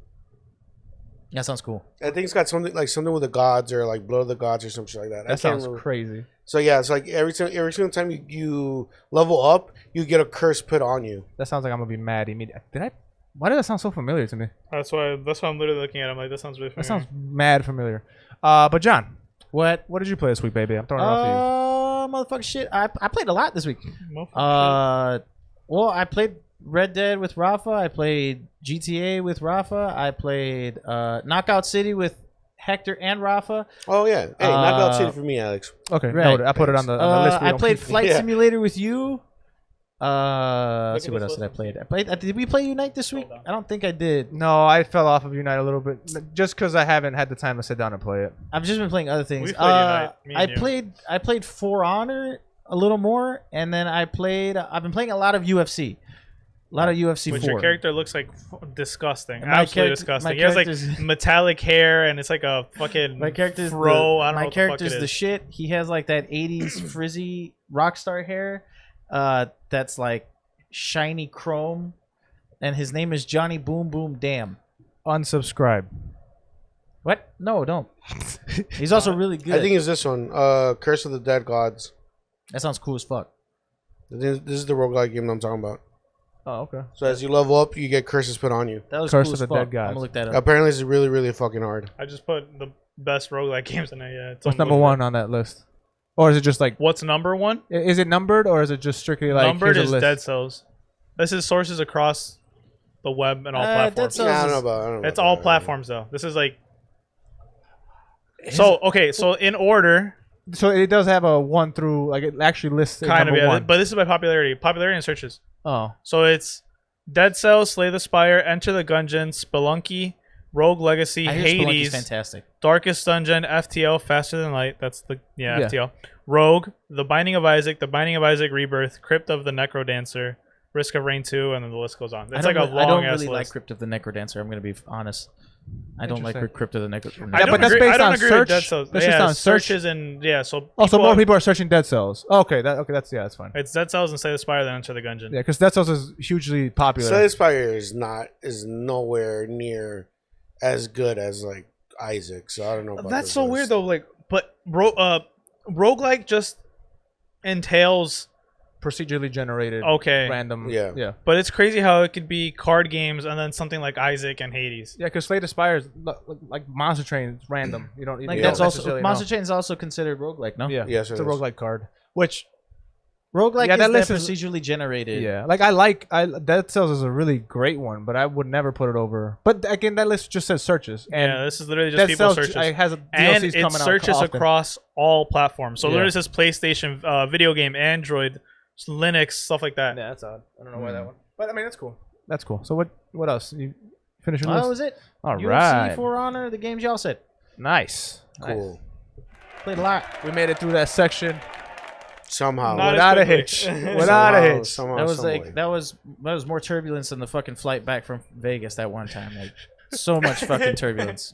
That sounds cool. I think it's got something with the gods or like blood of the gods or some shit like that. That sounds crazy. So yeah, it's like every single time you level up, you get a curse put on you. That sounds like I'm gonna be mad immediately. Why did that sound so familiar to me? That's why I'm literally looking at it. I'm like, that sounds really That familiar. sounds mad familiar. But John, What? what did you play this week, baby? I'm throwing it off Motherfucker, shit. I played a lot this week. Motherfucker, Well, I played Red Dead with Rafa. I played GTA with Rafa. I played Knockout City with Hector and Rafa. Oh yeah, hey, Knockout City for me, Alex. to you. Okay, Right. noted. I put it on the list. I played Flight Yeah. Simulator with you. Let's see at what this else did I list. play. Did we play Unite this week? I don't think I did. No, I fell off of Unite a little bit just because I haven't had the time to sit down and play it. I've just been playing other things. We played Unite, me and you. I played For Honor a little more, and then I've been playing a lot of UFC. A lot of UFC Which 4. your character looks like disgusting. And my Absolutely character- disgusting. my He has like character's- metallic hair and it's like a fucking My character's fro. I don't know my what the fuck character's it the is. shit. He has like that 80s frizzy rock star hair. That's like shiny chrome, and his name is Johnny Boom Boom Damn. Unsubscribe. What? No, don't. He's also really good. I think it's this one, Curse of the Dead Gods. that sounds cool as fuck. This is the roguelike game I'm talking about. Oh, okay. So as you level up, you get curses put on you. That was Curse cool of as the fuck. Dead Gods. I'm gonna look that up. Apparently, it's really, really fucking hard. I just put the best roguelike games in there. Yeah. It's What's number one on that list? Or is it just like, What's number one? is it numbered or is it just strictly like Numbered here's is a list? Dead Cells. This is sources across the web and all Dead platforms. Cells Yeah, I don't know about It's all that. platforms though. This is like. So okay, so in order, So it does have a 1 through, like it actually lists it kind of, number yeah, one. but this is by popularity. Popularity and searches. Oh, So it's Dead Cells, Slay the Spire, Enter the Gungeon, Spelunky, Rogue Legacy, I hear Spelunky's Hades, fantastic. Darkest Dungeon, FTL, Faster Than Light. That's the Yeah. FTL. Rogue, The Binding of Isaac, The Binding of Isaac Rebirth, Crypt of the Necrodancer, Risk of Rain 2, and then the list goes on. It's like a I long don't ass really like list. Crypt of the Necrodancer. I'm gonna be honest. I don't like Interesting. Crypt of the Necrodancer. I Yeah, don't but that's agree, based I don't on agree search? with Dead Cells. That's yeah, just on search? searches and yeah. So oh, so more people are searching Dead Cells. Okay, that's fine. It's Dead Cells and Slay the Spire, then Enter the Gungeon. Yeah, because Dead Cells is hugely popular. Slay the Spire is nowhere near as good as like Isaac. So I don't know. About That's this so list. weird though. Like, but roguelike just entails Procedurally generated, okay, random. Yeah. yeah, but it's crazy how it could be card games and then something like Isaac and Hades. yeah. Because Slay the Spire is like Monster Train. It's random. You don't. Like you that's don't also necessarily Monster know. Chain is also considered roguelike, no? Yeah, Yes, it's it a is. roguelike card. Which Roguelike Yeah, that is list that is- procedurally generated. yeah, like I Dead Cells is a really great one, but I would never put it over. But again, that list just says searches, and Yeah, this is literally just Dead people Cells searches. has a And DLCs it coming out searches often. across all platforms. So Yeah. literally says PlayStation, video game, Android, Linux, stuff like that. Yeah, that's odd. I don't know why that one. But I mean, that's cool. That's cool. So what else? You finish your Oh, that list? was it. All UFC, right. For Honor, the games y'all said. Nice. Cool. Played a lot. We made it through that section Somehow. Not without a quickly. hitch. Without a hitch. Somehow, That was some like way. that was more turbulence than the fucking flight back from Vegas that one time. Like so much fucking turbulence.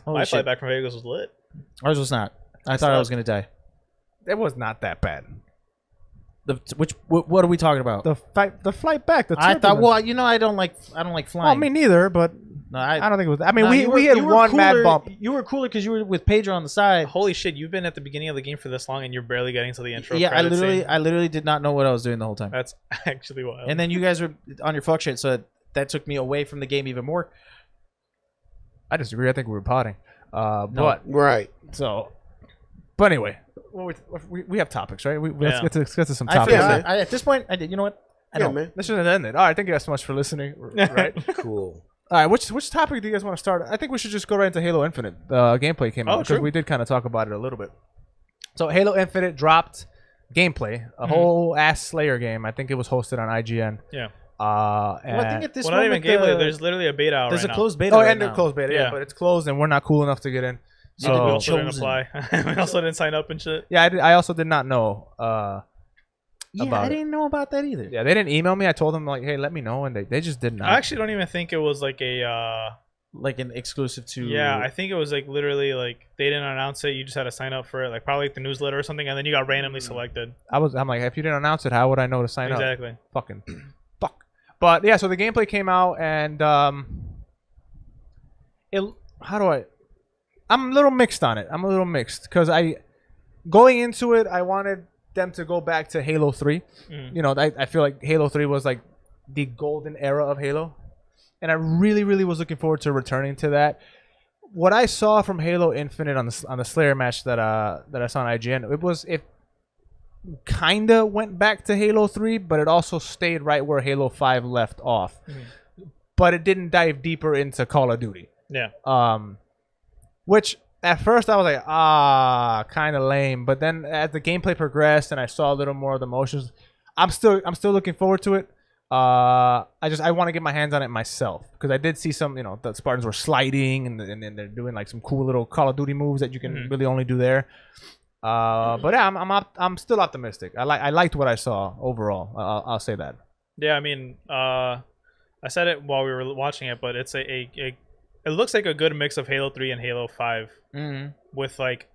Holy My shit. flight back from Vegas was lit. Ours was not. I thought I was gonna die. It was not that bad. What are we talking about? The flight back. The I thought. turbulence. Well, you know, I don't like flying. Well, me neither. But No, I don't think it was. I mean, no, we had you were one mad cooler- bump. You were cooler because you were with Pedro on the side. Holy shit, you've been at the beginning of the game for this long and you're barely getting to the intro. Yeah, credit scene. I literally did not know what I was doing the whole time. That's actually wild. And then you guys were on your fuck shit, so that took me away from the game even more. I disagree. I think we were potting. But Right. so, but anyway, we have topics, right? Let's Yeah. get to some I topics. feel man. at this point, I did. You know what? I Yeah, don't. man. This should have ended. All right, thank you guys so much for listening. Right. Cool. All right, which topic do you guys want to start? I think we should just go right into Halo Infinite. The gameplay came out because true. we did kind of talk about it a little bit. So Halo Infinite dropped gameplay, a whole ass Slayer game. I think it was hosted on IGN. Yeah. Well, I think And at this Well, not even moment, gameplay. There's literally a beta out there's right a now. closed beta. oh, right and the now. closed beta, yeah, Yeah. but it's closed and we're not cool enough to get in. We So also didn't chosen. apply. We also didn't sign up and shit. yeah, I also did not know. Yeah, about I it. didn't know about that either. Yeah, they didn't email me. I told them like, hey, let me know, and they just did not. I actually don't even think it was like a. Like an exclusive to. Yeah, I think it was like literally like they didn't announce it. You just had to sign up for it, like probably like the newsletter or something, and then you got randomly selected. I'm like, if you didn't announce it, how would I know to sign up? Exactly. Fucking fuck. But yeah, so the gameplay came out and I'm a little mixed on it. I'm a little mixed because going into it, I wanted them to go back to Halo 3. You know, I feel like Halo 3 was like the golden era of Halo, and I really, really was looking forward to returning to that. What I saw from Halo Infinite on the Slayer match that I saw on IGN, it kinda went back to Halo 3, but it also stayed right where Halo 5 left off. But it didn't dive deeper into Call of Duty. Yeah. Which at first I was like, kind of lame. But then as the gameplay progressed and I saw a little more of the motions, I'm still looking forward to it. I want to get my hands on it myself because I did see some, the Spartans were sliding and they're doing like some cool little Call of Duty moves that you can really only do there. But yeah, I'm still optimistic. I liked what I saw overall. I'll say that. Yeah, I mean, I said it while we were watching it, but it's it looks like a good mix of Halo 3 and Halo 5 with like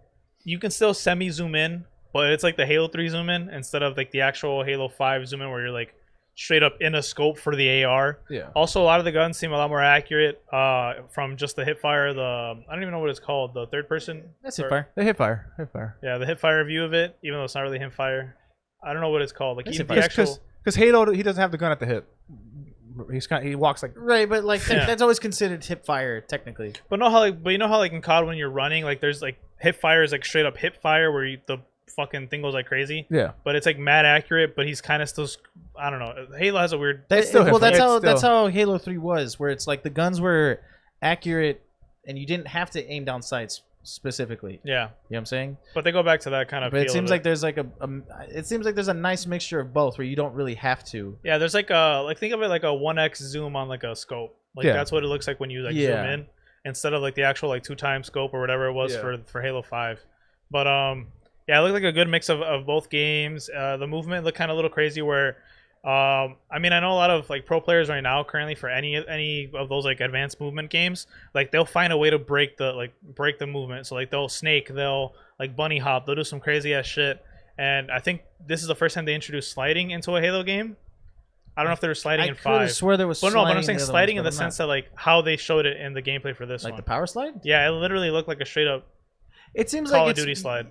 you can still semi zoom in, but it's like the Halo 3 zoom in instead of like the actual Halo 5 zoom in where you're like straight up in a scope for the AR. Yeah. Also, a lot of the guns seem a lot more accurate from just the hipfire. I don't even know what it's called. The third person. That's hipfire. The hipfire. Yeah, the hipfire view of it, even though it's not really hipfire. I don't know what it's called. Like even the actual. Because Halo, he doesn't have the gun at the hip. He walks like. Right, but like Yeah. that's always considered hip fire technically. But you know how like in COD when you're running, like there's like hipfire is like straight up hipfire where the fucking thing goes like crazy. Yeah. But it's like mad accurate, but he's kind of still. I don't know. Halo has a weird. That's still hip that's fire. how It's that's still- how Halo 3 was, where it's like the guns were accurate and you didn't have to aim down sights specifically. Yeah, You know what I'm saying? but they go back to that kind of. But it feel seems of like there's like it seems like there's a nice mixture of both where you don't really have to. Yeah, there's like think of it like a 1x zoom on like a scope. Like Yeah. that's what it looks like when you like Yeah. zoom in instead of like the actual like 2x scope or whatever it was Yeah. for Halo 5. But yeah, it looked like a good mix of both games. The movement looked kind of a little crazy where I mean, I know a lot of like pro players right now currently for any of those like advanced movement games, like they'll find a way to break the movement. So like they'll like bunny hop, they'll do some crazy ass shit. And I think this is the first time they introduced sliding into a Halo game. I don't know if they were sliding I in could 5. have swore there was. But no, but I'm sliding saying the other sliding in ones, the but I'm sense that like how they showed it in the gameplay for this not. one. Like the power slide. Yeah, it literally looked like a straight up It seems Call like of Duty slide.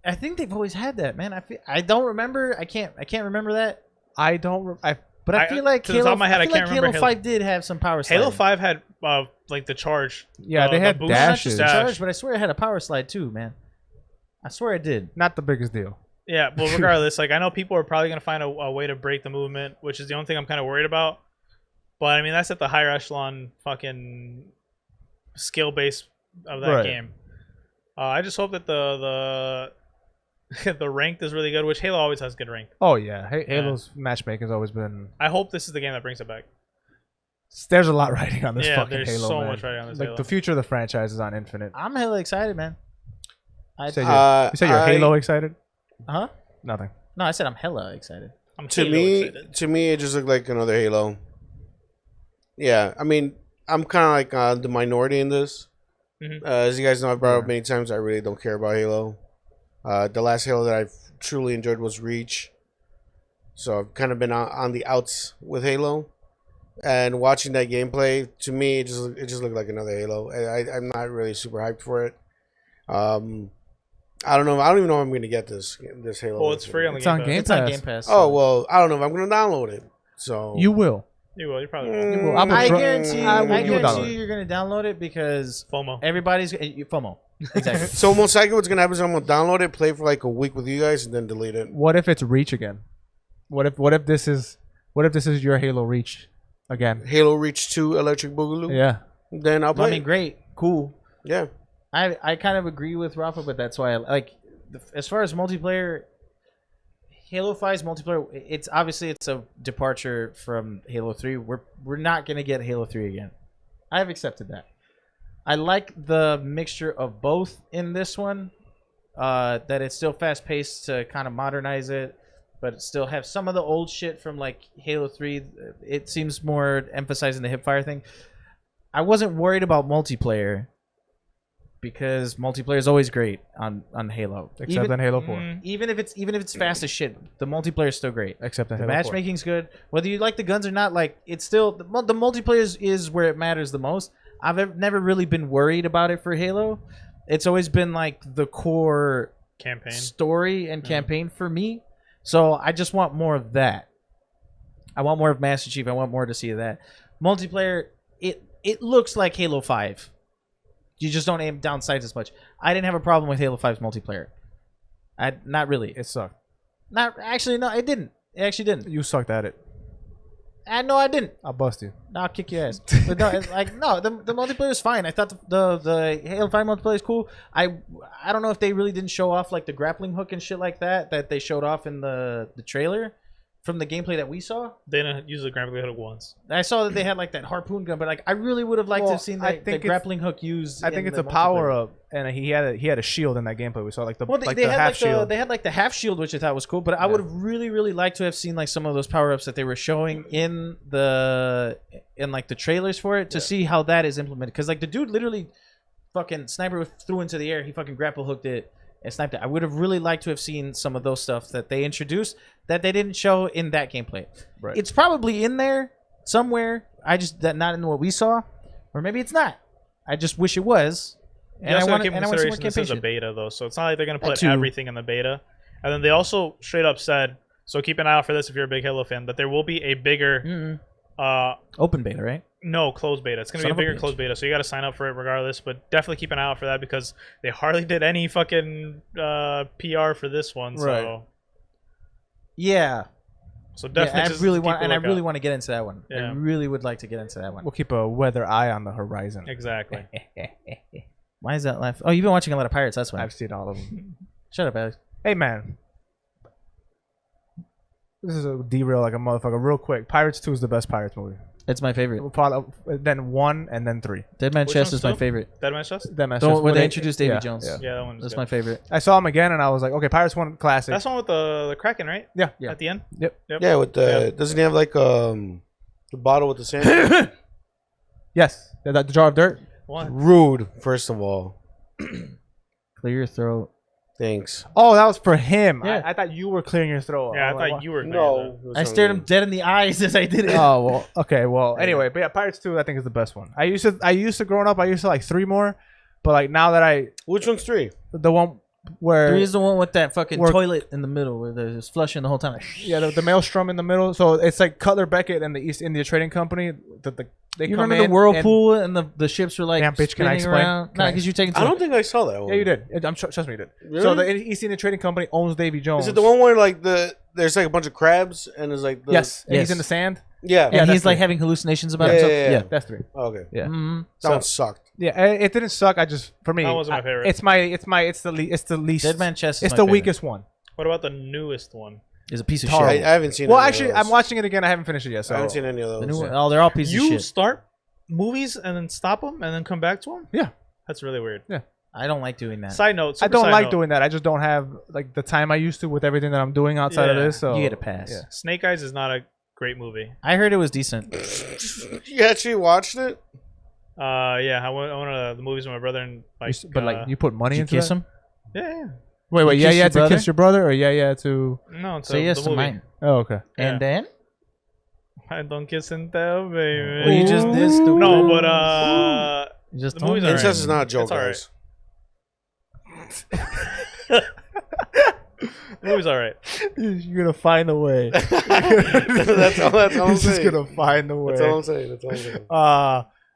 I think they've always had that, man. I don't remember. I can't remember that. But I feel like to the top Halo. of my head, I I feel can't like remember Halo 5 did have some power slide. Halo 5 had like the charge. Yeah, they the had boost. dashes. Not just Dash. charge, but I swear it had a power slide too, man. I swear it did. Not the biggest deal. Yeah, but regardless, like I know people are probably gonna find a way to break the movement, which is the only thing I'm kind of worried about. But I mean, that's at the higher echelon fucking skill base of that Right. game. I just hope that the the ranked is really good, which Halo always has good rank. Oh yeah, Halo's matchmaking has always been. I hope this is the game that brings it back. There's a lot riding on this Yeah, fucking there's Halo. so man. much riding on this Like Halo. the future of the franchise is on Infinite. I'm hella excited, man. You said you're Halo excited? Huh? Nothing. No, I said I'm hella excited. I'm To Halo me, excited. it just looked like another Halo. Yeah, I mean, I'm kind of like the minority in this. As you guys know, I've brought up many times, I really don't care about Halo. The last Halo that I've truly enjoyed was Reach. So I've kind of been on the outs with Halo. And watching that gameplay, to me, it just looked like another Halo. I'm not really super hyped for it. I don't know. I don't even know if I'm going to get this Halo. Well, it's free on the It's on Game Game It's on Pass. Game Pass. Oh, well, I don't know if I'm going to download it. So You will. You will. You probably will. Well, I'm a I dr- guarantee you, I will- I you will guarantee download you, you're gonna download it because FOMO. everybody's FOMO. Exactly. So most likely, what's gonna happen is I'm gonna download it, play for like a week with you guys, and then delete it. What if it's Reach again? What if this is your Halo Reach again? Halo Reach 2 Electric Boogaloo. Yeah. Then I'll play. I mean, great, cool. Yeah. I kind of agree with Rafa, but that's why I like as far as multiplayer. Halo 5's multiplayer. It's obviously a departure from Halo 3. We're not gonna get Halo 3 again. I've accepted that. I like the mixture of both in this one. That it's still fast paced to kind of modernize it, but still have some of the old shit from like Halo 3. It seems more emphasizing the hipfire thing. I wasn't worried about multiplayer because multiplayer is always great on Halo. Except in Halo 4. Even if it's fast as shit, the multiplayer is still great. Except in The Halo 4. matchmaking's good. Whether you like the guns or not, like it's still the multiplayer is where it matters the most. I've never really been worried about it for Halo. It's always been like the core Campaign. story and campaign for me. So I just want more of that. I want more of Master Chief. I want more to see of that. Multiplayer, it looks like Halo 5. You just don't aim down sights as much. I didn't have a problem with Halo 5's multiplayer. Not really. It sucked. Not actually. No, it didn't. It actually didn't. You sucked at it. No, I didn't. I'll bust you. No, I'll kick your ass. But no, it's like no, the multiplayer is fine. I thought the Halo 5 multiplayer is cool. I don't know if they really didn't show off like the grappling hook and shit like that they showed off in the trailer from the gameplay that we saw. They didn't use the grappling hook once. I saw that they had like that harpoon gun, but like I really would have liked to have seen I that, think the grappling hook used. I think in it's the a power multiplayer. up, and he had a shield in that gameplay. We saw like the Well, they the had half like shield. they had like the half shield, which I thought was cool. But I would have really liked to have seen like some of those power ups that they were showing in like the trailers for it to see how that is implemented. Because like the dude literally fucking sniper threw into the air. He fucking grapple hooked it and sniped it. I would have really liked to have seen some of those stuff that they introduced that they didn't show in that gameplay. Right. It's probably in there somewhere. Not in what we saw, or maybe it's not. I just wish it was. And I want to keep in some more consideration this campaign is a shit. beta, though, so it's not like they're going to That put too. everything in the beta. And then they also straight up said, so keep an eye out for this if you're a big Halo fan, that there will be a bigger, Open beta, right? no, closed beta. It's going to Son be a of a bigger bitch. closed beta, so you got to sign up for it regardless. But definitely keep an eye out for that because they hardly did any fucking PR for this one. So, Right. Yeah. so definitely I just really keep want, a and I really lookout. want to get into that one. I Yeah. really would like to get into that one. We'll keep a weather eye on the horizon. Exactly. Why is that laugh? Oh, you've been watching a lot of Pirates. That's why. I've seen all of them. Shut up, Alex. Hey man, this is a derail like a motherfucker. Real quick, Pirates 2 is the best Pirates movie. It's my favorite. Then 1 and then 3. Dead Man Which Chest one's is my two? favorite. Dead Man's Chest? That match The one where when they introduced Davy yeah, Jones. yeah. Yeah, that one's That's good. my favorite. I saw him again and I was like, okay, Pirates 1 classic. That's the one with the Kraken, right? yeah. At the end? Yep. Yep. Yeah, with the doesn't he have like the bottle with the sand? Yes. The jar of dirt. What? Rude, first of all. Clear your throat. Thanks. Oh, that was for him. Yeah. I thought you were clearing your throat. Yeah, I was like, thought you were. No, I stared him dead in the eyes as I did it. Oh well, okay. Well, anyway, but yeah, Pirates 2 I think is the best one. I used to growing up. I used to like 3 more, but like now that Which one's 3? the one where 3 is the one with that fucking Work- toilet in the middle where there's flushing the whole time. yeah the maelstrom in the middle. So it's like Cutler Beckett and the East India Trading Company. They You come remember the in whirlpool and the ships were like Damn, bitch, can I spinning explain? around? Can Nah, I- because you're taking. I don't think I saw that one. Yeah, you did. Trust me, you did. Really? So the East India Trading Company owns Davy Jones. Is it the one where like there's like a bunch of crabs and there's like the Yes. And Yes. he's in the sand. Yeah. And Yeah, he's that's like three. having hallucinations about Yeah, himself. yeah, yeah. That's 3. Okay. Yeah. Mhm. That one sucked. Yeah, it didn't suck. I just for me That wasn't my favorite. It's the least. Dead Man Chest. Is It's my the favorite. weekest one. What about the newest one? Is a piece of Horrible. shit. I haven't seen. Well, any of actually, those. I'm watching it again. I haven't finished it yet. So I haven't seen any of The those. new one. Oh, they're all pieces of You shit. start movies and then stop them and then come back to them? Yeah. That's really weird. I don't like doing that. Side note. I super don't side like note, doing that. I just don't have like the time I used to with everything that I'm doing outside of Yeah. this. So You get a pass. Yeah. Snake Eyes is not a great movie. I heard it was decent. You actually watched it? Yeah, I went one of the movies with my brother and like. But like you put money Did you into kiss that? him? Yeah. Wait, You yeah, kiss yeah, your to brother? kiss your brother, or yeah, to. No, it's Say yes the to movie. mine. Oh, okay. Yeah. And then? I don't kiss and tell, baby. Well, you just did, stupid. No, but You just the told movie's me. alright. Incest is not a joke, It's alright. guys. movie's all right. You're gonna find a way. that's all I'm He's just saying. gonna find a way. That's all I'm saying.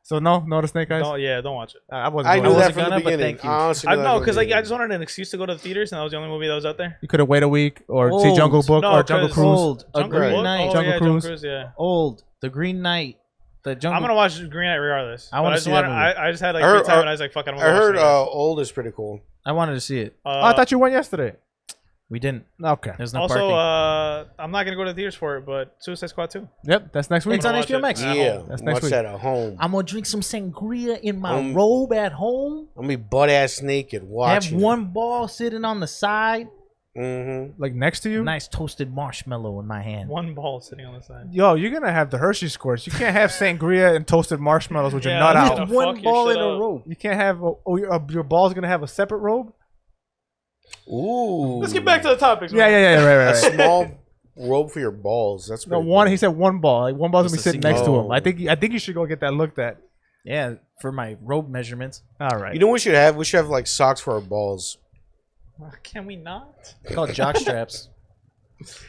So no to Snake Eyes. Don't watch it. I wasn't. I going knew to. that wasn't from the gonna, but beginning. thank you. I honestly I knew that know from the because like I beginning. just wanted an excuse to go to the theaters, and that was the only movie that was out there. You could have waited a week or see Old. Jungle Book No, or Jungle 'cause- Cruise. Old. A Jungle Green Book? Knight. Oh, Jungle yeah, Cruise. Jungle Cruise. Yeah. Old. The Green Knight. The Jungle. I'm gonna watch Green Knight regardless. I wanna But just see that wanted- movie. I just had like I heard- good time, and I was like, "Fuck, I don't." I heard Old is pretty cool. I wanted to see it. I thought you went yesterday. We didn't. Okay. There's no also, parking. I'm not gonna go to the theaters for it, but Suicide Squad 2. Yep, that's next week. It's on watch HBO it. Max. At Yeah, home. That's next watch week. that at home. I'm gonna drink some sangria in my robe at home. I'm gonna be butt ass naked Have watching. one ball sitting on the side. Mm-hmm. Like next to you. Nice toasted marshmallow in my hand. One ball sitting on the side. Yo, you're gonna have the Hershey squirts. You can't have sangria and toasted marshmallows with your Yeah, nut that's out. gonna One fuck your ball shit in a up. robe. You can't have. Your ball's gonna have a separate robe. Ooh. Let's get back to the topics. Yeah, man. yeah, yeah, right, a right. right. small robe for your balls. That's No, pretty one. cool. He said one ball. Like one ball's gonna be Just a sitting single- next to him. Oh. I think you should go get that looked at. Yeah, for my robe measurements. All right. You know what we should have? We should have like socks for our balls. Can we not? It's called jock straps.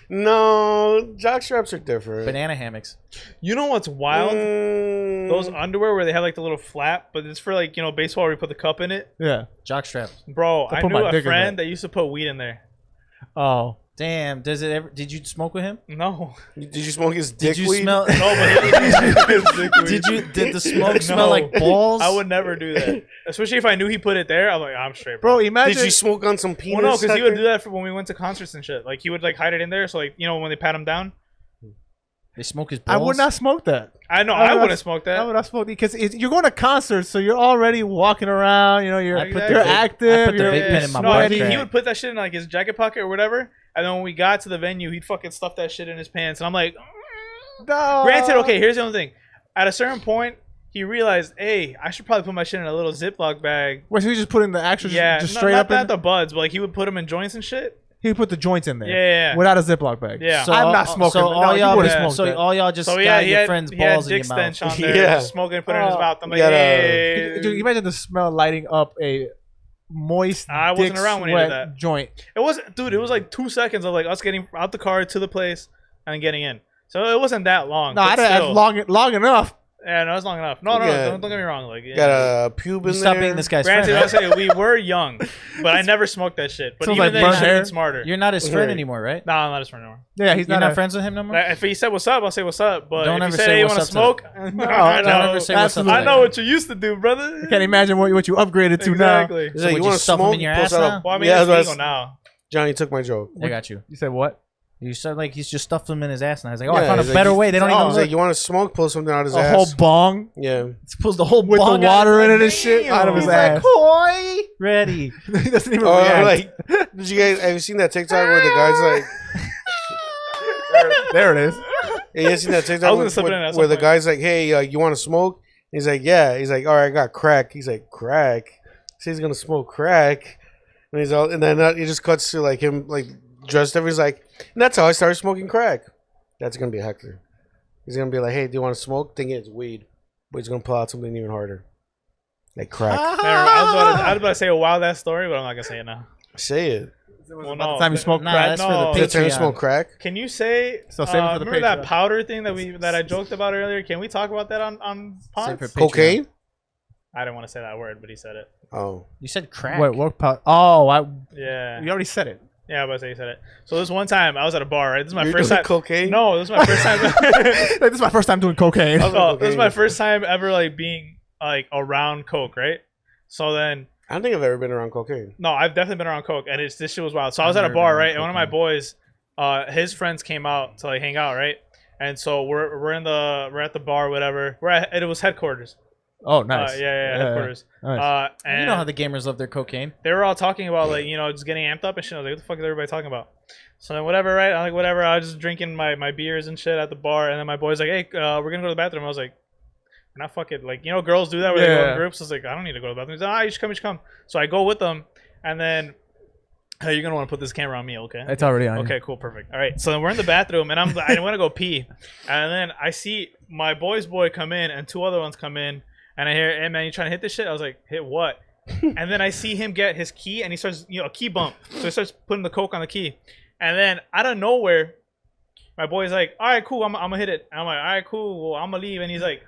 No, jock straps are different. Banana hammocks. You know what's wild? Mm, Those underwear where they have like the little flap, but it's for like baseball where you put the cup in it. Yeah. Jock straps. Bro, I I put knew my a dick in friend that. that used to put weed in there. Oh. Damn. Does it ever? Did you smoke with him? No, Did you smoke his dick Did you weed? smell? no, but Did the smoke smell No. like balls? I would never do that. Especially if I knew he put it there. I'm like, I'm straight, Bro, Did imagine. you smoke on some penis? Well, no, because he would Hector? do that for when we went to concerts and shit. Like he would like hide it in there, so like when they pat him down. They smoke his I balls. would not smoke that. I know I would I not- wouldn't smoke I that. would not smoke because you're going to concerts, so you're already walking around. You know, you're I put the you're vape- active. I put the you're- vape pen in my no, butt he crack. would put that shit in like his jacket pocket or whatever. And then when we got to the venue, he'd fucking stuff that shit in his pants. And I'm like, No. granted, okay, here's the only thing. At a certain point, he realized, hey, I should probably put my shit in a little Ziploc bag. Wait, so he just put in the actual, Yeah, just no, straight not, up in? not the buds, but like he would put them in joints and shit. He put the joints in there. Yeah. Without a Ziploc bag. Yeah. So I'm not all- smoking. So No, all you y'all, would've yeah, smoked so that. all y'all just So got yeah, your friend's he had balls in dick your mouth. stench on there, Yeah. just smoking and putting it in his Oh, mouth. I'm like, you gotta- hey. Dude, you imagine the smell lighting up a moist I wasn't dick around when he did sweat that. joint. It wasn't, dude. It was like 2 seconds of like us getting out the car to the place and getting in. So it wasn't that long. No, but I didn't have still. long enough. Yeah, no, it's long enough. No, Yeah. don't get me wrong. Like, yeah. Got a pube in Stop there. being this guy's Granted, friend. I say we were young, but I never smoked that shit. But Smells even like then, you burnt should have hair. been smarter. You're not his friend Right. anymore, right? No, I'm not his friend anymore. Yeah, he's You're not, not friends with him no more. Like, if he said what's up, I'll say what's up. But Don't if ever he said, say hey, you what's want up to to smoke? I Don't ever say what's up to I that know guy. what you used to do, brother. I can't imagine what you upgraded to now. Exactly. He's like, would you you want to stuff him smoke? in your Pulls ass out a- now? Well, I mean, Yeah, that's that's- legal now. Johnny took my joke. I got you. You said what? You said like he's just stuffed him in his ass, and I was like, oh, Yeah, I found a he's like, better he's- way. They don't oh, even He's look. like, you want to smoke? Pull something out of his A ass. whole bong Yeah. Pulls the whole with the bong out. water in it and Like, shit out of his he's ass. like, ready. He doesn't even Or react. like, did you guys have you seen that TikTok where the guy's like, There it is. yeah, you seen that I TikTok was gonna slip it in at some where the point. guy's like, hey, you want to smoke? He's like, yeah. He's like, all right, I got crack. He's like, crack. So he's gonna smoke crack, and he's all, and then he just cuts to like him like dressed up. He's like, and that's how I started smoking crack. That's gonna be Hector. He's gonna be like, hey, do you want to smoke? Thinking it's weed, but he's gonna pull out something even harder, like crack. Never mind. I was about to say a wild ass story, but I'm not gonna say it now. Say it. Well, By the time you smoke Nah, crack. that's No. for the Did it turn to Patreon. smoke crack? Can you say? So save it for the remember that Patreon. powder thing that I joked about earlier? Can we talk about that on Save for pods? Patreon. Cocaine? I didn't want to say that word, but he said it. Oh, You said crack. Wait, what part? Oh, Yeah, you already said it. yeah, but he said it. So this one time I was at a bar. Right, this is my You're first doing time. cocaine? No, this is my first time. Like, this is my first time doing cocaine. Oh, this is my first time ever like being like around coke, right? So then, I don't think I've ever been around cocaine. no, I've definitely been around coke, and this shit was wild. So I was I've at a never bar, been right, around and one of my cocaine. boys, his friends came out to like hang out, right, and so we're at the bar, whatever. It was headquarters. Oh, nice. Headquarters. Nice. And You know how the gamers love their cocaine. they were all talking about like just getting amped up and shit. I was like, what the fuck is everybody talking about? So then whatever, right? I'm like, whatever. I was just drinking my beers and shit at the bar, and then my boy's like, hey, we're gonna go to the bathroom. I was like, we're not fucking like girls do that where they go Yeah. in groups. I was like, I don't need to go to the bathroom. He's like, you should come. So I go with them, and then hey, you're gonna want to put this camera on me, okay? It's already on. Okay, cool, perfect. All right, so then we're in the bathroom, and I want to go pee, and then I see my boy come in, and 2 other ones come in, and I hear, hey man, you trying to hit this shit? I was like, hit what? And then I see him get his key, and he starts, a key bump. So he starts putting the coke on the key, And then out of nowhere, my boy's like, all right, cool, I'm gonna hit it. And I'm like, all right, cool, well, I'm gonna leave. And he's like,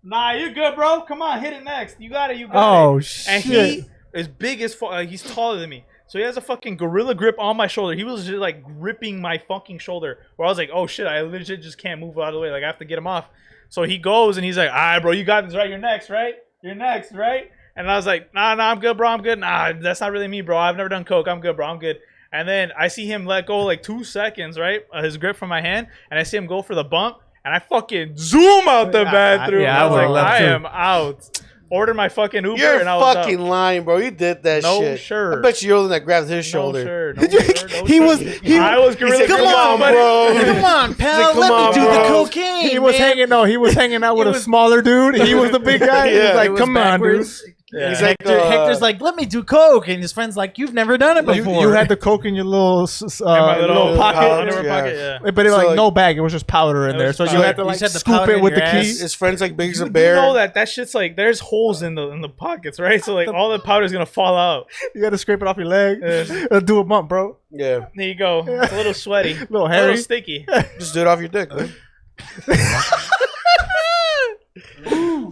nah, you good, bro. Come on, hit it next. You got it, you got it. Oh, shit. And he is big as fuck. He's taller than me. So he has a fucking gorilla grip on my shoulder. He was just like gripping my fucking shoulder. Where I was like, oh shit, I legit just can't move out of the way. Like I have to get him off. So he goes and he's like, all right, bro, you got this, right? You're next, right? You're next, right? And I was like, nah, I'm good, bro. I'm good. Nah, that's not really me, bro. I've never done coke. I'm good, bro. I'm good. And then I see him let go like 2 seconds, right? His grip from my hand. And I see him go for the bump. And I fucking zoom out the bathroom. Yeah, I was would've like, left I too. am out. Ordered my fucking Uber You're and I was fucking out. lying, bro. You did that No, shit. sure. I bet you're the one that grabbed his shoulder. No, sure. No, Did you- sure, no, he sure. was- he- I was gorilla said, grip "Come on, somebody." bro." Come on, pal. Like, come Let on, me do bro. the cocaine. He was man. hanging. No, he was hanging out with a was- smaller dude. He was the big guy. He Yeah. was like, It was "Come on, dude." backwards. Yeah. He's like, Hector's like, let me do coke, and his friend's like, you've never done it You, before. you had the coke in your little, In my little pocket, pouch, underwear yeah. pocket, yeah. but it was So, like like- no bag. It was just powder in It there. was So you powder. had to You like said the scoop powder it in with the your key. ass. his friend's like big as a You bear. know that shit's like there's holes in the pockets, right? So like all the powder's gonna fall out. You got to scrape it off your leg. Yeah. Do a bump, bro. Yeah. There you go. It's a little sweaty, a Little hairy. little sticky. Just do it off your dick, man.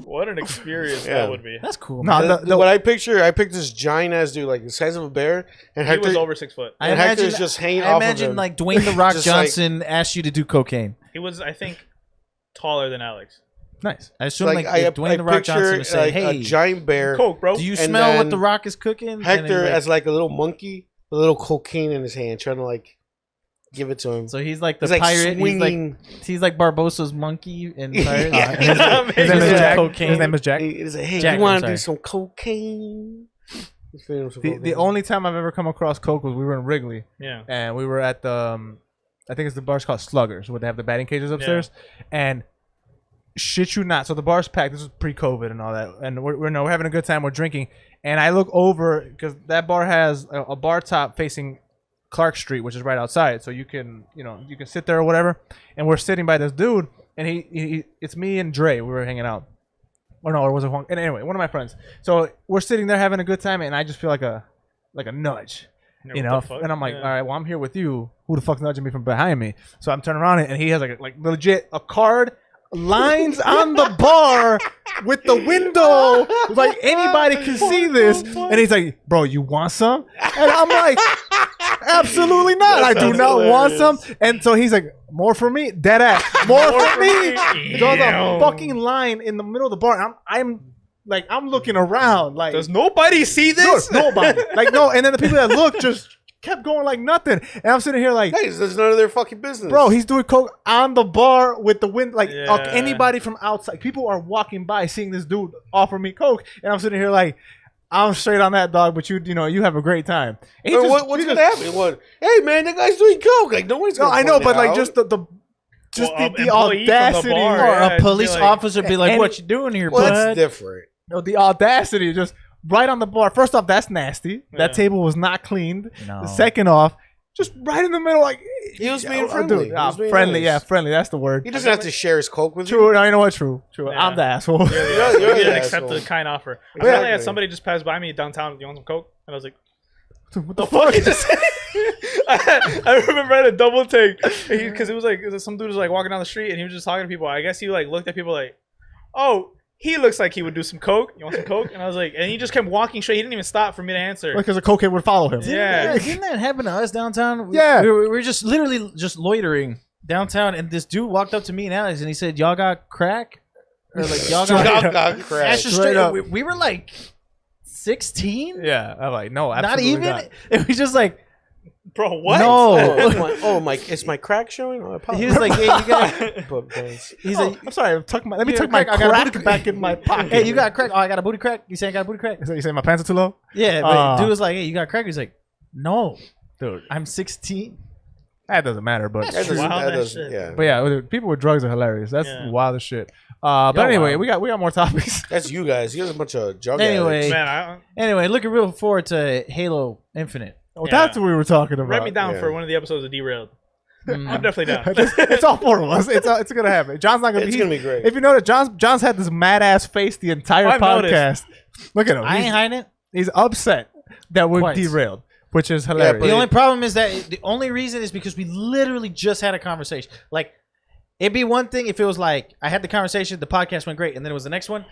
What an experience Yeah. that would be. That's cool. No, man. What I picture, I picked this giant ass dude, like the size of a bear, and He Hector was over 6 foot. I and imagine Hector's just hanging I off of imagine him. like Dwayne the Rock Just like- Johnson asked you to do cocaine. He was, I think, taller than Alex. Nice. I assume like like, I if Dwayne the Rock picture Johnson would say, like "Hey, a giant bear. Coke, bro. do you and smell what then the Rock is cooking?" And Hector he's like- as like a little monkey, a little cocaine in his hand, trying to like give it to him. so he's like the He's like pirate. swinging. He's like Barbossa's monkey in Pirate. Yeah. His name is Yeah. Jack. Cocaine. His name is Jack. He's like, hey, Jack, you want I'm to do sorry. some cocaine? He's feeding him some The cocaine. only time I've ever come across coke was we were in Wrigley Yeah. and we were at the I think it's the bar's called Sluggers where they have the batting cages upstairs and shit you not. So the bar's packed. This was pre-COVID and all that, and we're having a good time. We're drinking, and I look over because that bar has a bar top facing Clark Street, which is right outside. So you can sit there or whatever. And we're sitting by this dude, and he it's me and Dre. We were hanging out. Or no, or was it Juan? And anyway, one of my friends. So we're sitting there having a good time, and I just feel like a nudge. Yeah, You what know, the fuck? and I'm like, Yeah. all right, well, I'm here with you. Who the fuck's nudging me from behind me? So I'm turning around, and he has like legit a card lines on the bar with the window, like anybody can see this. And he's like, bro, you want some? And I'm like, absolutely not. I do sounds not want hilarious. some. And so he's like, more for me, dead ass, more for me. There's a fucking line in the middle of the bar. I'm looking around, like Does nobody see this? nobody, like no. And then the people that look just kept going like nothing. And I'm sitting here like, Hey, there's none of their fucking business. bro, he's doing coke on the bar with the wind. Like Yeah. anybody from outside, people are walking by seeing this dude offer me coke, and I'm sitting here like, I'm straight on that dog. But you have a great time. And he Or just- what's he gonna just- happen? What? Hey, man, that guy's doing coke. Like nobody's No, gonna. I know, point but it like out. just the Employee audacity. from the bar, or yeah, a it'd be police like- officer be like, and "What you doing here, Well, bud?" that's different. No, the audacity, just right on the bar. First off, that's nasty. Yeah. That table was not cleaned. No. Second off, just right in the middle, like He was being oh, friendly. dude, He was being friendly, nice. yeah, friendly. That's the word. He doesn't have to share his coke with you. True. No, you know what? True. Yeah. I'm the asshole. You're You the didn't asshole. accept the kind offer. Exactly. Apparently, had somebody just passed by me downtown. You want some coke? And I was like, What the "Fuck!" fuck? He just I remember I had a double take because it was like some dude was like walking down the street and he was just talking to people. I guess he like looked at people like, "Oh, he looks like he would do some coke. You want some coke?" And I was like, and he just kept walking straight. He didn't even stop for me to answer. Because a cokehead would follow him. Yeah. Didn't that happen to us downtown? Yeah. we were just literally just loitering downtown, and this dude walked up to me and Alex, and he said, "Y'all got crack?" Or like, "Y'all got?" God, God, That's crap. just Straight straight up. We were like 16. Yeah. I'm like, no, Not absolutely even. not. It was just like, Bro, what? no. Is my crack showing? Oh, I apologize. He was like, "Hey, you got." But, thanks. He's Oh, like, I'm sorry. Let me Yeah, tuck my crack, I got a crack booty- back in my pocket. "Hey, you got crack?" "Oh, I got a booty crack." You saying I got a booty crack? So you say my pants are too low? Yeah, but Oh. dude was like, "Hey, you got crack?" He's like, "No, Dude, I'm 16." that doesn't matter, but That doesn't, Wow, that that doesn't, shit. yeah. but yeah, people with drugs are hilarious. That's Yeah. wild as shit. But Yo, anyway, wow. we got more topics. That's you guys. You guys are a bunch of drug Anyway. addicts. Man, Anyway, looking real forward to Halo Infinite. Oh, Yeah. that's what we were talking about. write me down Yeah. for one of the episodes of Derailed. Mm. I'm definitely down. It's all four of us. It's gonna happen. John's not gonna. It's he- gonna be great. If you notice, John's had this mad ass face the entire I've podcast. Look at him. I ain't He's, hiding it. he's upset that we're Quite. derailed. which is hilarious. but The only problem is that the only reason is because we literally just had a conversation. Like, it'd be one thing if it was like I had the conversation, the podcast went great, and then it was the next one.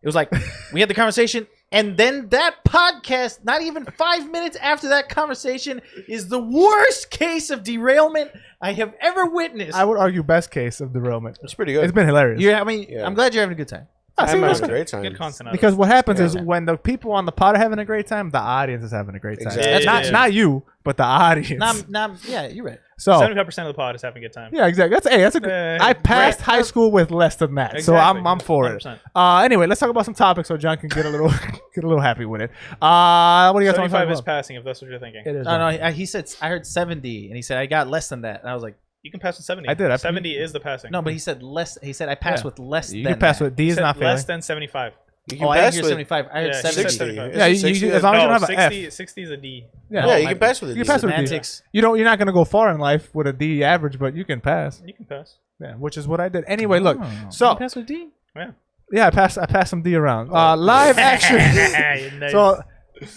It was like we had the conversation, and then that podcast, not even 5 minutes after that conversation, is the worst case of derailment I have ever witnessed. I would argue best case of derailment. It's pretty good. It's been hilarious. I mean, Yeah. I'm glad you're having a good time. Ah, see, I'm that's having a good. great time. Good content. out of Because it. what happens Yeah. is when the people on the pod are having a great time, the audience is having a great time. Exactly. That's Yeah. not you, but the audience. Yeah, you're right. So 75% of the pod is having a good time. yeah, exactly. That's a good. I passed high school with less than that, so Exactly. I'm for it. 100%. Anyway, let's talk about some topics so John can get a little happy with it. What do you guys want to talk 75 is about? passing, if that's what you're thinking. It is. No, he said I heard 70, and he said I got less than that, and I was like, You can pass with 70. I did. 70 is the passing. no, but he said less. He said I passed Yeah. with less You than can pass that. with D He is said not failing. less than 75. You can Oh, I didn't pass hear with 75. I heard Yeah, 70. 60. 65. Yeah, Is it 60? as long as you No, don't have an 60, F. 60 is a D. Yeah, Yeah, Oh, you my can pass with it. You can pass with a D. Semantics. You're not gonna go far in life with a D average, but you can pass. You can pass. Yeah, which is what I did. Anyway, look. Oh, So you pass with D? Yeah. yeah, I passed some D around. Live action. Nice. So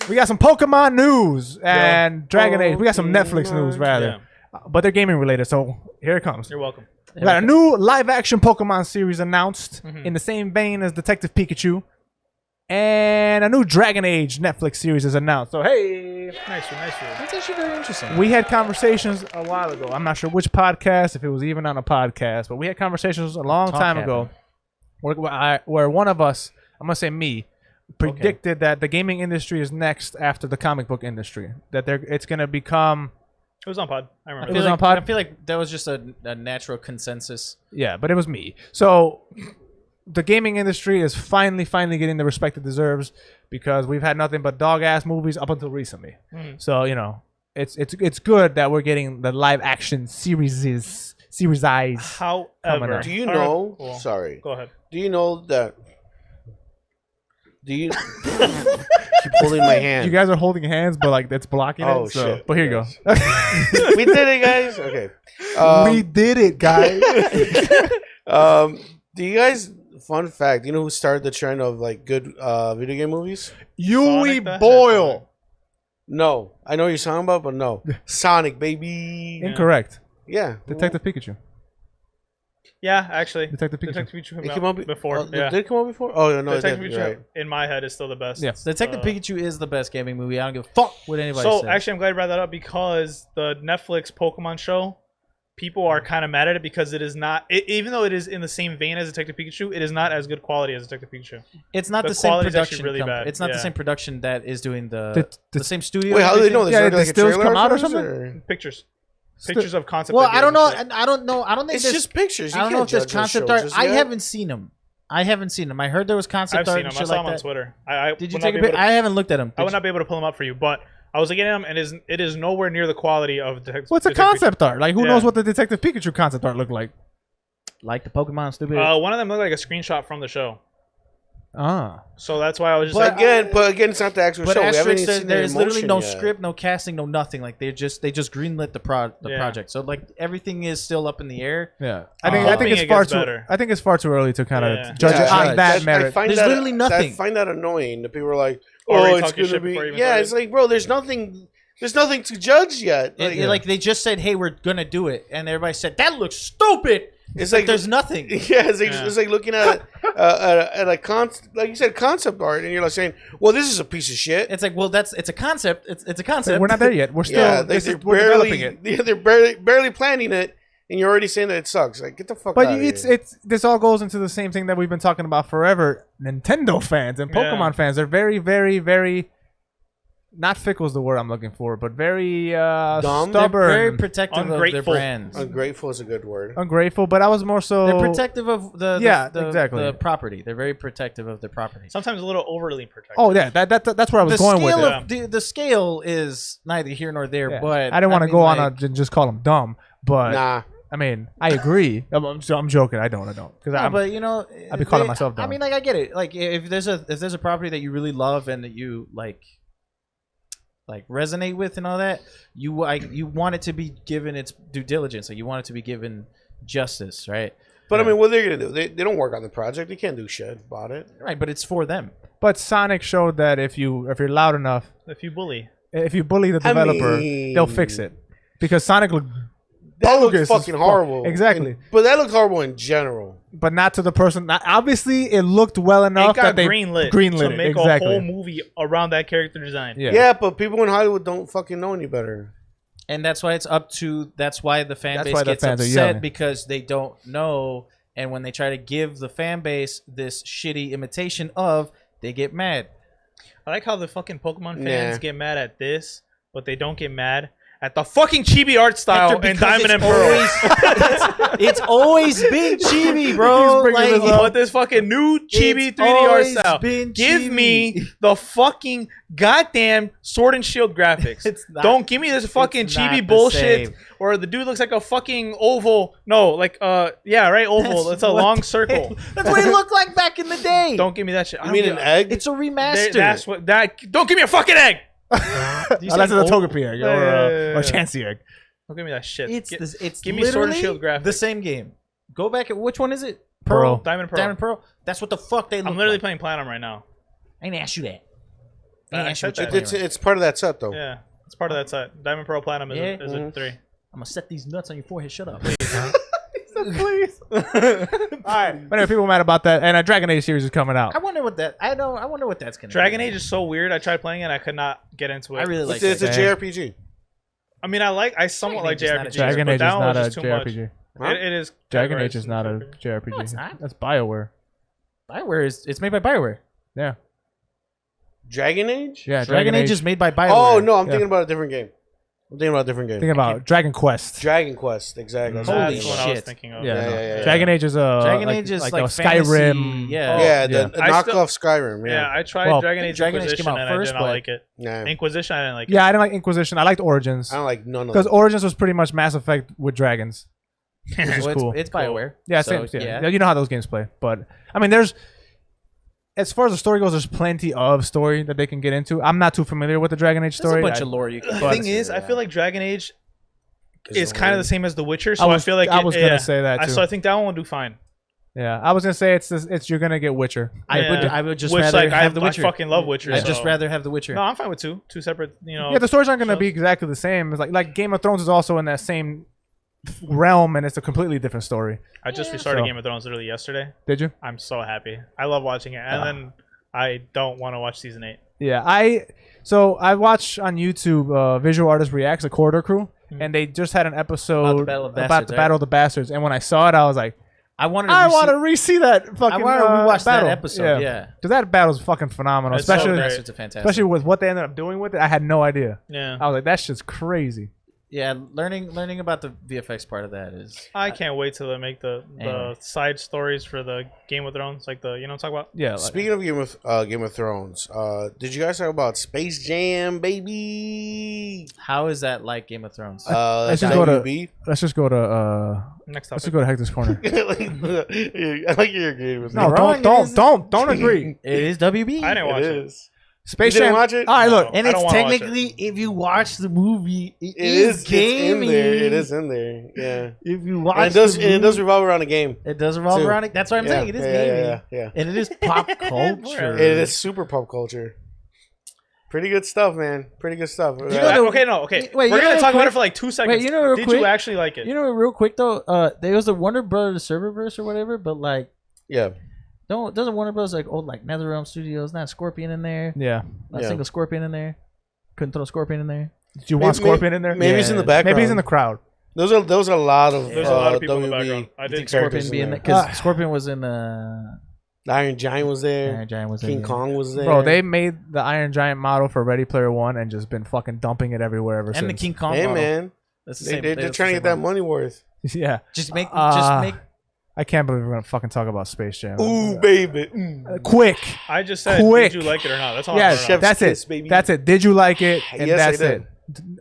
we got some Pokemon news and Dragon Age. We got some Netflix news rather, but they're gaming related. So here it comes. You're welcome. We got a new live action Pokemon series announced in the same vein as Detective Pikachu, and a new Dragon Age Netflix series is announced. So hey, Nice. That's actually very interesting. we had conversations a while ago. I'm not sure which podcast, if it was even on a podcast, but we had conversations a long Talk time happened. ago where one of us, I'm gonna say me, predicted that the gaming industry is next after the comic book industry. That it's gonna become It was on pod. I I remember. was feel, on like, pod? I feel like that was just a natural consensus. yeah, but it was me. So the gaming industry is finally getting the respect it deserves because we've had nothing but dog ass movies up until recently. So it's good that we're getting the live action series. Coming However, up. Do you All right, know? cool. Sorry. Go ahead. Do you know that? Do you keep holding my hand? You guys are holding hands, but like that's blocking Oh, it. So, shit. but here you go. We did it, guys. Okay. We did it, guys. Do you guys? Fun fact. You know who started the trend of like good video game movies? Yui Sonic the Boyle. No, I know what you're talking about, but no. Sonic, baby. Incorrect. Yeah. Detective Pikachu. Yeah, actually. Detective Pikachu. Detective Pikachu It came came out out before. Oh, Yeah. Did it come out before? Oh no, it Detective did. Pikachu, You're right. in my head, is still the best. Yeah. Detective Pikachu is the best gaming movie. I don't give a fuck what anybody So says. actually, I'm glad you brought that up because the Netflix Pokemon show, people are kind of mad at it because it is not, even though it is in the same vein as Detective Pikachu, it is not as good quality as Detective Pikachu. it's not the the same quality is actually production. really bad. It's not the Yeah. same production that is doing the The- same studio. Wait, how do they know? this? There's Yeah, already, did like a stills trailer come out or for this, something? Pictures. Pictures of concept. Well, ideas I don't and know. shit. I don't know. I don't think It's there's just pictures. You I don't know can't if there's judge those concept shows art. just I yet. haven't seen them. I heard there was concept I've art seen them. and I shit saw like them on that. Twitter. I Did you would not take be a pic? able to- I haven't looked at them. I would not be able to pull them up for you, but I was looking at them, and it is nowhere near the quality of Detective. What's a Detective concept art? Like, who Yeah. knows what the Detective Pikachu concept art looked like? like the Pokemon stupid. One of them looked like a screenshot from the show, Ah. so that's why I was just But like, But again, it's not the actual But show. We haven't asterisk, even seen there's the literally no emotion yet. script, no casting, no nothing. Like they just greenlit the Yeah. project. So like everything is still up in the air. Yeah. I'm I think hoping it's it far gets too. better. I think it's far too early to kind of Yeah. judge it Yeah. on that That's- merit. I find There's that, literally nothing. I find that annoying. That people are like, Already "Oh, it's talking gonna shit be." before you even Yeah, started? it's like, bro, there's nothing. There's nothing to judge yet. Like they just said, "Hey, we're gonna do it," and everybody said, "That looks stupid." It's Like like there's nothing. Yeah, it's like looking at like you said, concept art, and you're like saying, "Well, this is a piece of shit." It's like, well, it's a concept. It's a concept. We're not there yet. We're still. Yeah, We're developing it. they're barely planning it, and you're already saying that it sucks. Like, get the fuck out But of it's here. this all goes into the same thing that we've been talking about forever. Nintendo fans and Pokemon Yeah. fans are very, very, very. Not fickle is the word I'm looking for, but very Dumb? They're stubborn, very protective of their Ungrateful. brands. Ungrateful is a good word. ungrateful. But I was more so. They're protective of exactly. the property. They're very protective of their property. sometimes a little overly protective. Oh yeah, that's where I was The going with scale it. of the scale is neither here nor there. Yeah. But I didn't want to mean, go like, on and just call them dumb, but Nah, I mean I agree. I'm joking. I don't because No, I'm. but you know, I'd be calling myself I dumb. mean, like I get it. Like if there's a property that you really love and that you like resonate with and all that, you want it to be given its due diligence. Like you want it to be given justice, right? but I mean, what are they gonna do? They don't work on the project. They can't do shit about it. Right, but it's for them. But Sonic showed that if you're loud enough, If you bully, If you bully the developer, they'll fix it because Sonic looked That bogus looks fucking as fuck. horrible. Exactly. But that looks horrible in general. But not to the person. Obviously, it looked well enough It got that they greenlit to make exactly. a whole movie around that character design. Yeah. Yeah, but people in Hollywood don't fucking know any better. And that's why it's up to. That's why the fan That's base why the gets fans are upset yelling. because they don't know. And when they try to give the fan base this shitty imitation of, they get mad. I like how the fucking Pokemon fans Yeah. get mad at this, but they don't get mad at the fucking chibi art style Hector, and because Diamond and it's Pearl. It's always been chibi, bro. Like, But this fucking new chibi It's 3D art always style. been Give chibi. me the fucking goddamn Sword and Shield graphics. It's not- Don't give me this fucking it's not chibi the bullshit. same. Or the dude looks like a fucking oval. No, like yeah, right, oval. It's a what long they- circle. That's what it looked like back in the day. Don't give me that shit. I You don't mean give an a- egg? It's a remaster. That's what that. Don't give me a fucking egg. Unless it's a Togepi egg or a Chansey egg. Don't give me that shit. It's it's give me Sword and literally Shield graphics. the same game. Go back at which one is it? Pearl. Diamond and Pearl. Diamond Pearl. That's what the fuck they look I'm literally like. playing Platinum right now. I ain't asked you that. I I ain't asked you said what you're that. playing It's right. it's part of that set though. Yeah, it's part of that set. Diamond Pearl Platinum is, Yeah. is a 3. I'm gonna set these nuts on your forehead. Shut up. Please. All right. But anyway, people are mad about that. And a Dragon Age series is coming out. I wonder what that. I wonder what that's gonna. Dragon be. Age is so weird. I tried playing it. I could not get into it. I really like. It's a that. JRPG. I mean, I somewhat like Dragon Age is JRPGs, not a Dragon but Age is that one not was a just too much. JRPG. Huh? It is. Dragon categorized Age is not a as- JRPG. No, it's not. That's BioWare. Bioware is. It's made by Bioware. Yeah. Dragon Age? Yeah. Dragon Age is made by Bioware. Oh no, I'm Yeah. thinking about a different game. I'm thinking about a different game. Think about Dragon Quest. Dragon Quest, exactly. That's what I'm Holy That's thinking what I was shit. thinking of. Yeah, Yeah, no. yeah, yeah. Dragon Age is a Dragon Age is like a fantasy, Skyrim. yeah. about. Yeah, Yeah. the I knockoff still- Skyrim. Yeah, Yeah. I tried Well, Dragon Age Dragon Age Inquisition came out and first, I did not but- like it. Nah. Inquisition, I didn't like it. Yeah, I didn't like Inquisition. I liked Origins I don't like none of because them. Origins was pretty much Mass Effect with dragons. Which is Well, cool. it's Bioware. Yeah, so, same. Yeah. You know how those games play, but I mean, as far as the story goes, there's plenty of story that they can get into. I'm not too familiar with the Dragon Age There's story. a bunch of lore you can. The thing is, I feel like Dragon Age is the kind of one. the same as The Witcher, so I feel like I was yeah. gonna say that too. So I think that one will do fine. Yeah, I was gonna say it's you're gonna get Witcher. I would just Which, rather like, have The I Witcher. fucking love Witcher. I'd just so- rather have The Witcher. No, I'm fine with two separate. You know. Yeah, the stories aren't gonna shows. be exactly the same. It's like Game of Thrones is also in that same realm, and it's a completely different story. I just restarted So- Game of Thrones literally yesterday. Did you? I'm so happy. I love watching it, and then I don't want to watch season 8. Yeah, I watch on YouTube visual artist reacts, the Corridor Crew, and they just had an episode About the Battle of about Bastards, the right? Battle of the Bastards. And when I saw it, I was like, I wanted to. I want to re-see that fucking. I want to rewatch battle. that episode. Yeah. because that battle's fucking phenomenal, It's so especially great. Bastards are fantastic. especially with what they ended up doing with it. I had no idea. Yeah. I was like, that shit's crazy. Yeah, learning about the VFX part of that is. I can't wait till they make the Anyway. side stories for the Game of Thrones, like the what I'm talking about. Yeah. Like, Speaking of Game of Thrones, did you guys talk about Space Jam, baby? How is that like Game of Thrones? let's just go to WB? let's just go to Next let's topic. just go to Hector's corner. I like your game with No, me. wrong, don't agree. it is WB. I didn't watch It it. is. Space You didn't Jam. watch it? All right, look. No. And I it's don't wanna watch technically, if you watch the movie, It is. It's in gaming. there. It is in there. Yeah. If you watch And it does. the And it does movie, revolve around a game. it does revolve too. around it. That's what I'm saying. It is gaming. Yeah. And it is pop culture. It is super pop culture. Pretty good stuff, man. Pretty good stuff. You know the- Okay, no, okay. Wait, We're you know gonna real talk about quick- it for like 2 seconds. you know real Did quick- you actually like it? You know, real quick though, there was the Warner Brothers Serververse or whatever, but like, Yeah. doesn't Warner Bros. like old like NetherRealm Studios, not Scorpion in there, Yeah. not Yeah. a single Scorpion in there. Couldn't throw Scorpion in there. Do you want Maybe- Scorpion in there? Maybe he's in the background. Maybe he's in the crowd. Those are a lot of. There's a lot of people in the WB background. I did. Think Scorpion characters be in there in there. because Scorpion was in The Iron Giant was there. Iron Giant was in King there. Kong was there. Bro, they made the Iron Giant model for Ready Player One and just been fucking dumping it everywhere ever and since. the King Kong. Hey model. man, That's the they, same. they're that's trying to the get that same money worth. yeah. Just make. I can't believe we're gonna fucking talk about Space Jam. Ooh, baby. Quick. I just said, Quick. did you like it or not? That's all. Yeah, I'm throwing out. that's kiss, it. baby. That's it. Did you like it? And Yes, I that's did.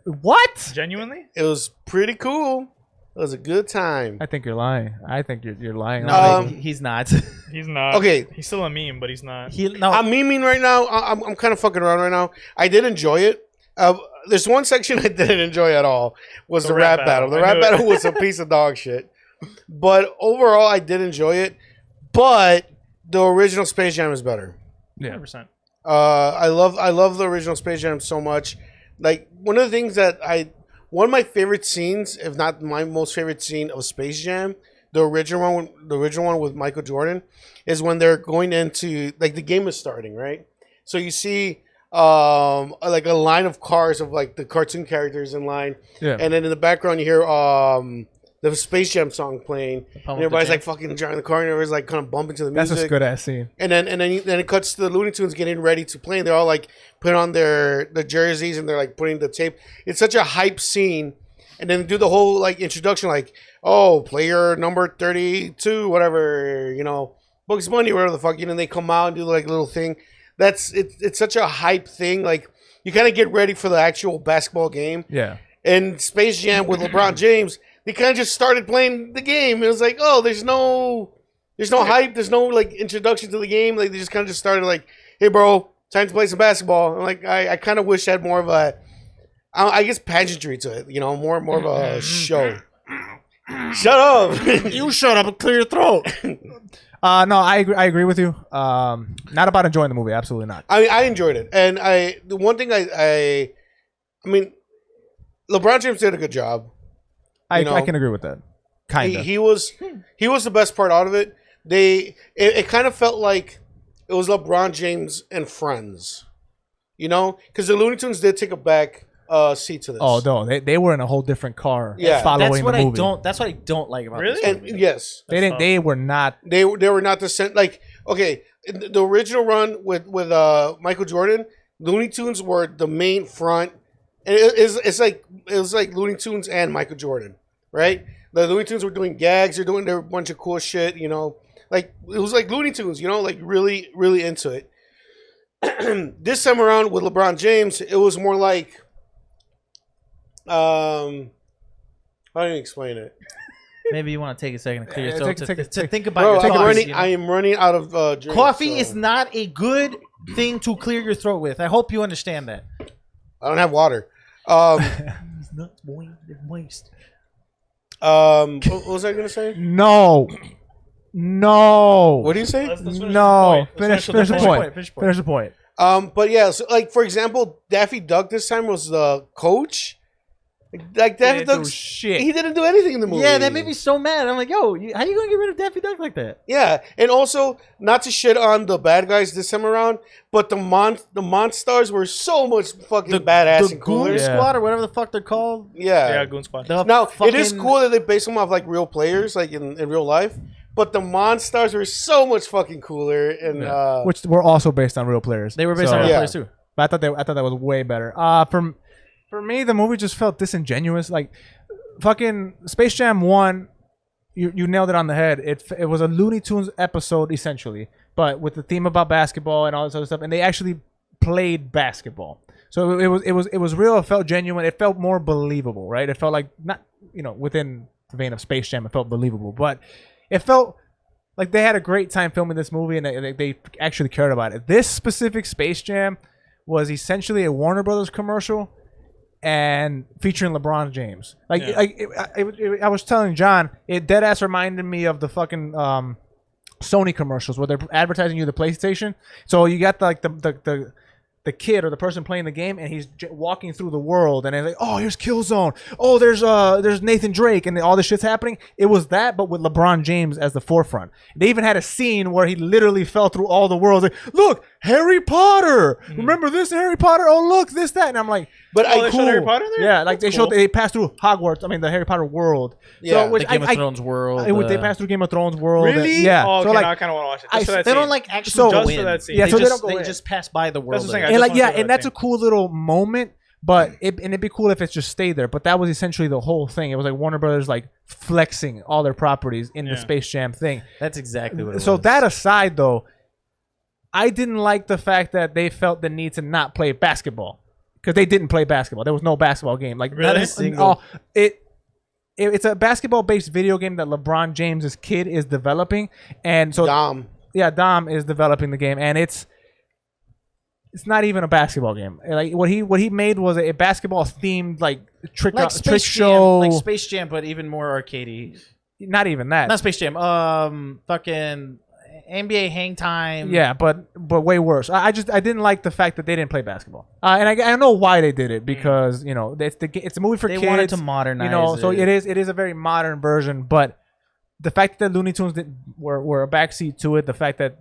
it. What? Genuinely? It was pretty cool. It was a good time. I think you're lying. I think you're lying. No, Um, he's not. He's not. Okay. He's still a meme, but he's not. I'm memeing right now. I'm kind of fucking around right now. I did enjoy it. There's one section I didn't enjoy at all. Was the rap battle. The I rap knew it. battle was a piece of dog shit. But overall, I did enjoy it. But the original Space Jam is better. Yeah. 100%. I love the original Space Jam so much Like one of the things one of my favorite scenes, if not my most favorite scene of Space Jam, the original one with Michael Jordan, is when they're going into like the game is starting, right? So you see like a line of cars of like the cartoon characters in line, and then in the background you hear the Space Jam song playing, and everybody's like fucking driving the car, and everybody's like kind of bumping to the music. That's a good ass scene. And then it cuts to the Looney Tunes getting ready to play. And they're all like putting on their jerseys and they're like putting the tape. It's such a hype scene. And then do the whole like introduction, like, oh, player number 32, whatever, you know, Bugs Bunny, whatever the fuck, you know, and they come out and do like a little thing. It's such a hype thing. Like you kind of get ready for the actual basketball game. Yeah. And Space Jam with LeBron James, they kind of just started playing the game. It was like, oh, there's no hype. There's no like introduction to the game. Like they just kind of just started like, hey, bro, time to play some basketball. And, like I kind of wish I had more of a, I guess, pageantry to it. You know, more of a show. Shut up. You shut up and clear your throat. No, I agree with you. Not about enjoying the movie. Absolutely not. I enjoyed it, and the one thing I mean, LeBron James did a good job. I can agree with that. Kind of. He was the best part out of it. It kind of felt like it was LeBron James and friends, you know, because the Looney Tunes did take a back seat to this. Oh no, they were in a whole different car. Yeah. Following That's what the movie. That's what I don't like about Really? this And movie. yes, They didn't. They were not. they were not the same. Like okay, the original run with Michael Jordan, Looney Tunes were the main front. And it was like Looney Tunes and Michael Jordan, right? The Looney Tunes were doing gags, they're doing their bunch of cool shit, you know. Like it was like Looney Tunes, you know, like really, really into it. This time around with LeBron James, it was more like how do you explain it? Maybe you want to take a second to clear Yeah, your throat take to a- think about Bro, your thoughts. You know? I am running out of drinks, Coffee so is not a good thing to clear your throat with. I hope you understand that. I don't have water. It's not moist. What was I gonna say? No. What do you say? Let's finish No. the point. Let's Finish the the point. Finish the point. Finish the point. But yeah, so like for example, Daffy Duck this time was the coach. Like Daffy Didn't do Duck, shit. he didn't do anything in the movie. Yeah, that made me so mad. I'm like, yo, how you gonna get rid of Daffy Duck like that? Yeah, and also not to shit on the bad guys this time around, but the Monstars were so much fucking badass and cooler. Goon Yeah. Squad or whatever the fuck they're called. Yeah, Goon Squad. The Now it is fucking- cool that they base them off like real players, like in real life. But the Monstars were so much fucking cooler, and Which were also based on real players. They were based on real Yeah. players too. But I thought that was way better. For me, the movie just felt disingenuous. Like fucking Space Jam 1, you nailed it on the head. It was a Looney Tunes episode essentially, but with the theme about basketball and all this other stuff, and they actually played basketball. So it was real. It felt genuine. It felt more believable, right? It felt like not within the vein of Space Jam. It felt believable, but it felt like they had a great time filming this movie and they actually cared about it. This specific Space Jam was essentially a Warner Brothers commercial and featuring LeBron James. I was telling John, it dead ass reminded me of the fucking Sony commercials where they're advertising you the PlayStation. So you got the kid or the person playing the game, and he's walking through the world, and they're like, oh, here's Killzone. Oh, there's Nathan Drake, and all this shit's happening. It was that, but with LeBron James as the forefront. They even had a scene where he literally fell through all the worlds. Like, look, Harry Potter. Remember this Harry Potter? Oh, look, this, that. And I'm like, but they showed Harry Potter there? yeah, like That's they showed cool. they passed through Hogwarts. I mean, the Harry Potter world. Yeah. The Game of Thrones world. They passed through Game of Thrones world. Really? Yeah. Oh, okay, so now like, I kind of want to watch it. Just for that they scene. don't like actually So- go Just in. for that scene. Yeah, so they just, don't go in. just pass by the world. That's what I'm saying. of I it. and just like wanna yeah, see and that that's a scene. cool little moment. But it'd be cool if it's just stayed there. But that was essentially the whole thing. It was like Warner Brothers like flexing all their properties in the Yeah. Space Jam thing. That's exactly what it was. So that aside, though, I didn't like the fact that they felt the need to not play basketball because they didn't play basketball. There was no basketball game. Like Really? not a single. It's a basketball-based video game that LeBron James's kid is developing, and so Dom. Dom is developing the game, and it's not even a basketball game. Like what he made was a basketball themed like trick Space show. Jam, like Space Jam, but even more arcadey. Not even that. Not Space Jam. Fucking NBA hang time. Yeah, but way worse. I didn't like the fact that they didn't play basketball. And I know why they did it because it's a movie for They kids. wanted to modernize so it. it is a very modern version. But the fact that Looney Tunes were a backseat to it, the fact that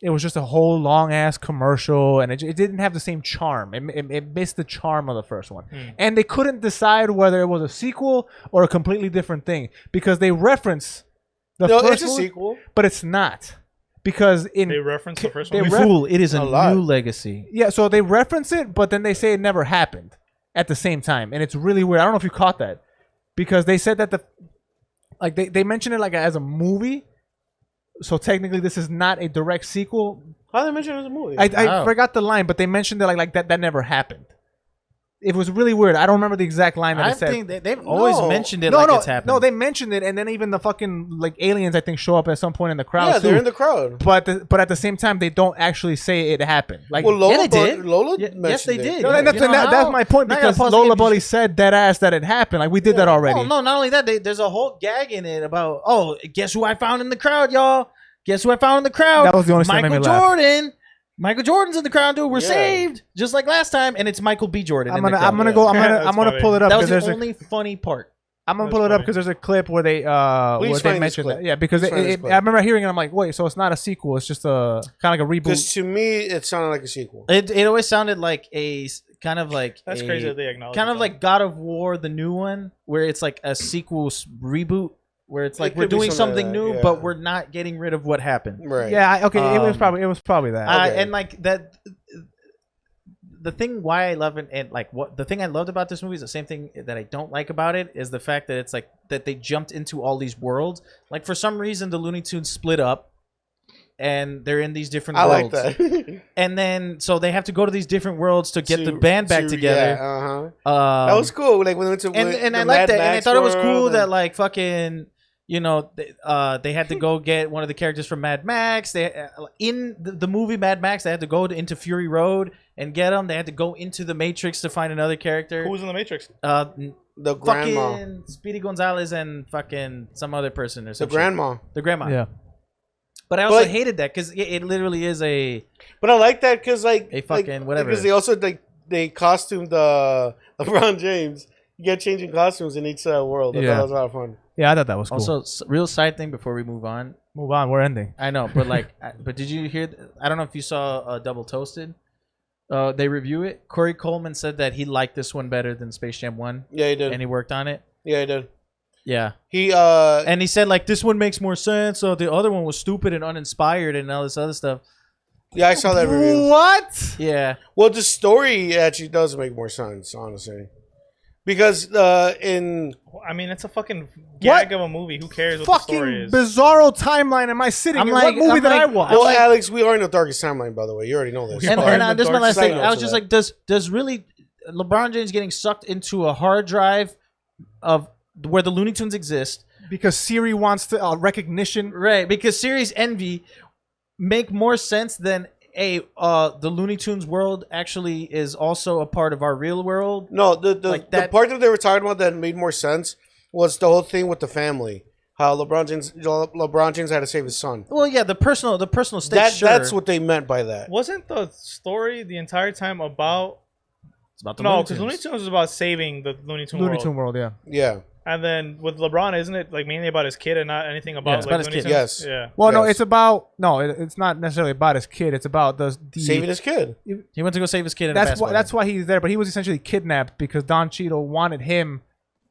it was just a whole long ass commercial, and it didn't have the same charm. It missed the charm of the first one, and they couldn't decide whether it was a sequel or a completely different thing because they reference the first it's a one, sequel. but it's not because They reference the first they one. You ref- fool! It is a lot. new legacy. yeah, so they reference it, but then they say it never happened at the same time, and it's really weird. I don't know if you caught that because they said that they mentioned it like as a movie. So technically, this is not a direct sequel. How did they mention it as a movie? I forgot the line, but they mentioned it like that never happened. It was really weird. I don't remember the exact line that I it said. think they've always mentioned it it's happened. No, they mentioned it, and then even the fucking like aliens, I think, show up at some point in the crowd. yeah, too. they're in the crowd. But at the same time, they don't actually say it happened. Like, Well, Lola, Yeah, they did. Lola Yes, mentioned they it. did. no, and that's, You know that's how? my point Now I gotta because pause the Lola game. Bully said dead ass that it happened. Like we did that already. Oh no! Not only that, there's a whole gag in it about guess who I found in the crowd, y'all? Guess who I found in the crowd? That was the only thing that Michael made me laugh. Jordan. Michael Jordan's in the crowd, dude. We're Yeah. saved, just like last time, and it's Michael B. Jordan. I'm in the crowd. gonna go. I'm That's gonna funny. pull it up That because was the there's only funny part. I'm gonna That's pull it up funny. because there's a clip where they find this mentioned clip. that. Yeah, because Please find this clip. I remember hearing it. I'm like, wait, so it's not a sequel. It's just a kind of like a Because reboot. to me, it sounded like a sequel. It always sounded like a kind of like That's crazy that they acknowledge kind of that. like God of War, the new one, where it's like a sequel reboot, where it's like It we're could be doing something something like that, new, yeah. but we're not getting rid of what happened. Right. Yeah, okay. It was Um, probably that. Okay. And like that, the thing why I love it, and like what the thing I loved about this movie is the same thing that I don't like about it is the fact that it's like that they jumped into all these worlds. Like for some reason, the Looney Tunes split up, and they're in these different I like worlds. that. And then so they have to go to these different worlds to get the band back together. Yeah, uh-huh. That was cool. Like when they went to And the I liked Mad that, and I Max thought it was cool world that and- like fucking. They had to go get one of the characters from Mad Max. They in the movie Mad Max, they had to go into Fury Road and get him. They had to go into the Matrix to find another character. Who was in the Matrix? the grandma. Fucking Speedy Gonzalez and fucking some other person or The something. grandma. The grandma. Yeah. But I also But- hated that because it literally is a But I like that because like A fucking whatever. Because they also they costumed LeBron James. You get changing costumes in each world. I thought Yeah. that was a lot of fun. Yeah, I thought that was cool. also real side thing before we move on. Move on. We're ending. I know, but like, but did you hear? I don't know if you saw Double Toasted. They review it. Corey Coleman said that he liked this one better than Space Jam 1, Yeah, he did. and he worked on it. Yeah, he did. Yeah, He and he said like this one makes more sense. So the other one was stupid and uninspired and all this other stuff. yeah, I saw that review. What? Yeah, Well, the story actually does make more sense, honestly, because I mean, it's a fucking gag of a movie. Who cares what the story Fucking is? bizarro timeline am I sitting I'm in? like- What movie I'm did I like- watch? well, Alex, we are in the darkest timeline, by the way. You already know this. We and are in and the this is my dark last side thing. of I was that. just like, does really LeBron James getting sucked into a hard drive of where the Looney Tunes exist? Because Siri wants to recognition. Right, because Series Envy make more sense than the Looney Tunes world actually is also a part of our real world. No, the Like the that- part that they were talking about that made more sense was the whole thing with the family. How LeBron James had to save his son. Well, yeah, the personal stakes. That's what they meant by that. Wasn't the story the entire time about? It's about the No, Looney because Tunes. Looney Tunes was about saving the Looney Tunes Looney world. Tune World, yeah. Yeah. And then with LeBron, isn't it like mainly about his kid and not anything about it's like about his Looney kid. Tunes? Yes. Yeah. Well, no, Yes. it's about it's not necessarily about his kid. It's about the Saving his kid. He went to go save his kid. In a That's basketball why. That's game. why he's there. But he was essentially kidnapped because Don Cheadle wanted him.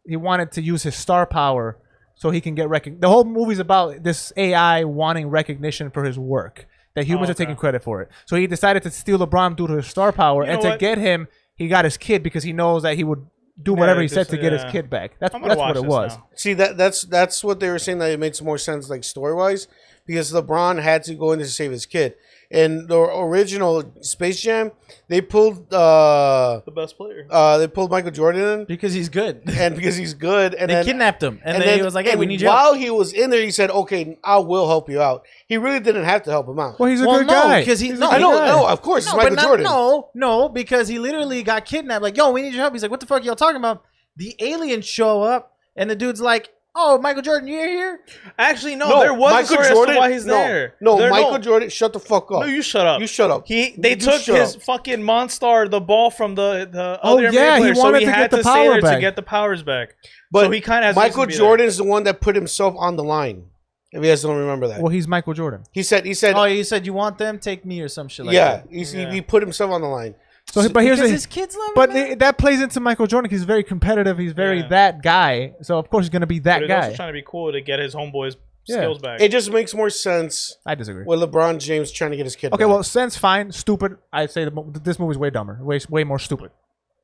He wanted to use his star power so he can get recognition. The whole movie's about this AI wanting recognition for his work. That humans are taking credit for it. So he decided to steal LeBron due to his star power, You and know to what? get him, he got his kid because he knows that he would do whatever he said just- to get his yeah. kid back. That's I'm gonna what watch it this was. now. See that's what they were saying, that it makes more sense like story wise, because LeBron had to go in to save his kid. In the original Space Jam, they pulled The best player. Michael Jordan in, because he's good. and because he's good, and They then kidnapped him, and then he was like, "Hey, we need you." While he was in there, he said, "Okay, I will help you out." He really didn't have to help him out. Well, he's a Well, good no, guy. because He's a no, good I know, guy. no, of course, it's Michael Jordan. No, because he literally got kidnapped. Like, yo, we need your help. He's like, what the fuck are y'all talking about? The aliens show up, and the dude's like, Oh, Michael Jordan, you're here? Actually, no, there was a story as to why he's there. No, There- Michael Jordan, shut the fuck up. No, you shut up. You shut up. They You took shut his up. fucking Monstar, the ball from the Oh, other NBA yeah, he player, so wanted he to had get the to stay power there back. to get the powers back. But so he kind of has Michael reason to be there. Jordan is the one that put himself on the line. If you guys don't remember that. Well, he's Michael Jordan. He said, Oh, you said you want them? Take me or some shit like yeah, that. he put himself on the line. So, but here's Because the his kids love but him. that plays into Michael Jordan. He's very competitive. He's very Yeah. that guy. So of course he's gonna be But that he's guy. also trying to be cool to get his homeboys' Yeah. skills back. It just makes more sense I disagree. with LeBron James trying to get his kid Okay, back. well, sense fine, stupid. I'd say this movie's way dumber, way more stupid.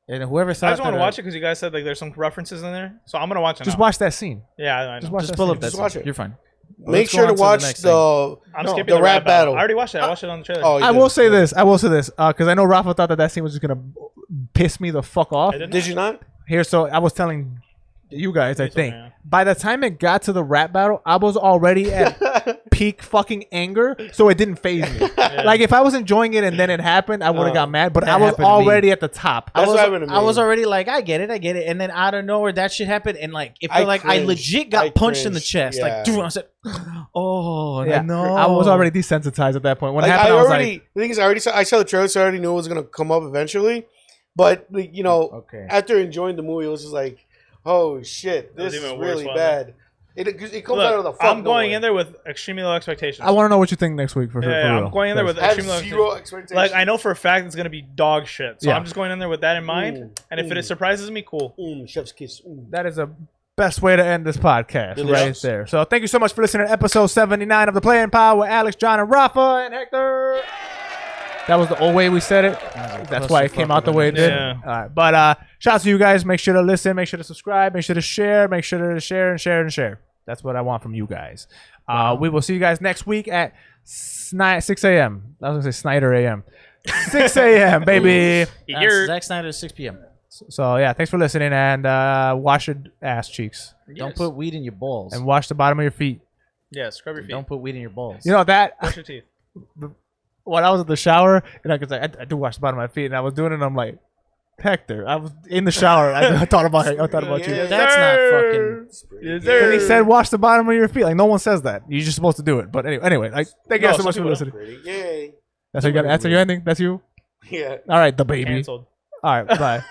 And whoever I thought just want to that, watch it because you guys said like there's some references in there, so I'm gonna watch it. just now. watch that scene. Yeah, I know. Just watch Just that pull scene. up that Just watch scene. it. You're fine. Make Let's go sure to on to the watch next I'm no, skipping the rap battle. I already watched it. I watched it on the trailer. Oh, you I did. will say this. Because I know Rafa thought that scene was just gonna piss me the fuck off. I didn't. Did you not? Here, so I was telling you guys, I It's okay, think, yeah. by the time it got to the rap battle, I was already at peak fucking anger, so it didn't phase me. Like if I was enjoying it and then it happened, I would have got mad. But That I was happened to me. already at the top. That's what happened to me. I was already like, I get it, and then out of nowhere that shit happened, and like it I felt like I cringed. legit got I punched in the cringed, chest. yeah. Like, dude, I said, oh, Yeah, no, I was already desensitized at that point. When it Like, happened, I I was already. like, The thing is, I saw the trailer, so I already knew it was gonna come up eventually. But like, you know, Okay. after enjoying the movie, it was just like, oh shit, was this is even worse, really wasn't bad. It comes out of the Look, fuck I'm going nowhere. in there with extremely low expectations. I want to know what you think next week for yeah, real. I'm going in there with I have extremely low zero expectations. expectations. Like I know for a fact it's gonna be dog shit, so Yeah. I'm just going in there with that in mind. And if it surprises me, cool. Chef's kiss. That is the best way to end this podcast Delicious. right there. So thank you so much for listening to episode 79 of the Playing Pod with Alex, John, and Rafa and Hector. That was the old way we said it. That's why it came out the way it did. Yeah. All right. But shout out to you guys. Make sure to listen. Make sure to subscribe. Make sure to share. Make sure to share and share and share. That's what I want from you guys. We will see you guys next week at 6 a.m. I was going to say Snyder a.m. 6 a.m., baby. That's Zack Snyder 6 p.m. So, yeah, thanks for listening. And wash your ass cheeks. Don't put weed in your balls. And wash the bottom of your feet. Yeah, scrub your feet. Don't put weed in your balls. You know that Brush your teeth. when I was in the shower, because I do wash the bottom of my feet, and I was doing it, and I'm like, Hector, I was in the shower. I thought about you. Yeah. That's not fucking. And he said, wash the bottom of your feet. Like no one says that. You're just supposed to do it. But anyway, like thank you guys so some much for people listening. Pretty gay. That's what you got. That's your ending. That's you. Yeah. All right, the baby. Canceled. All right, bye.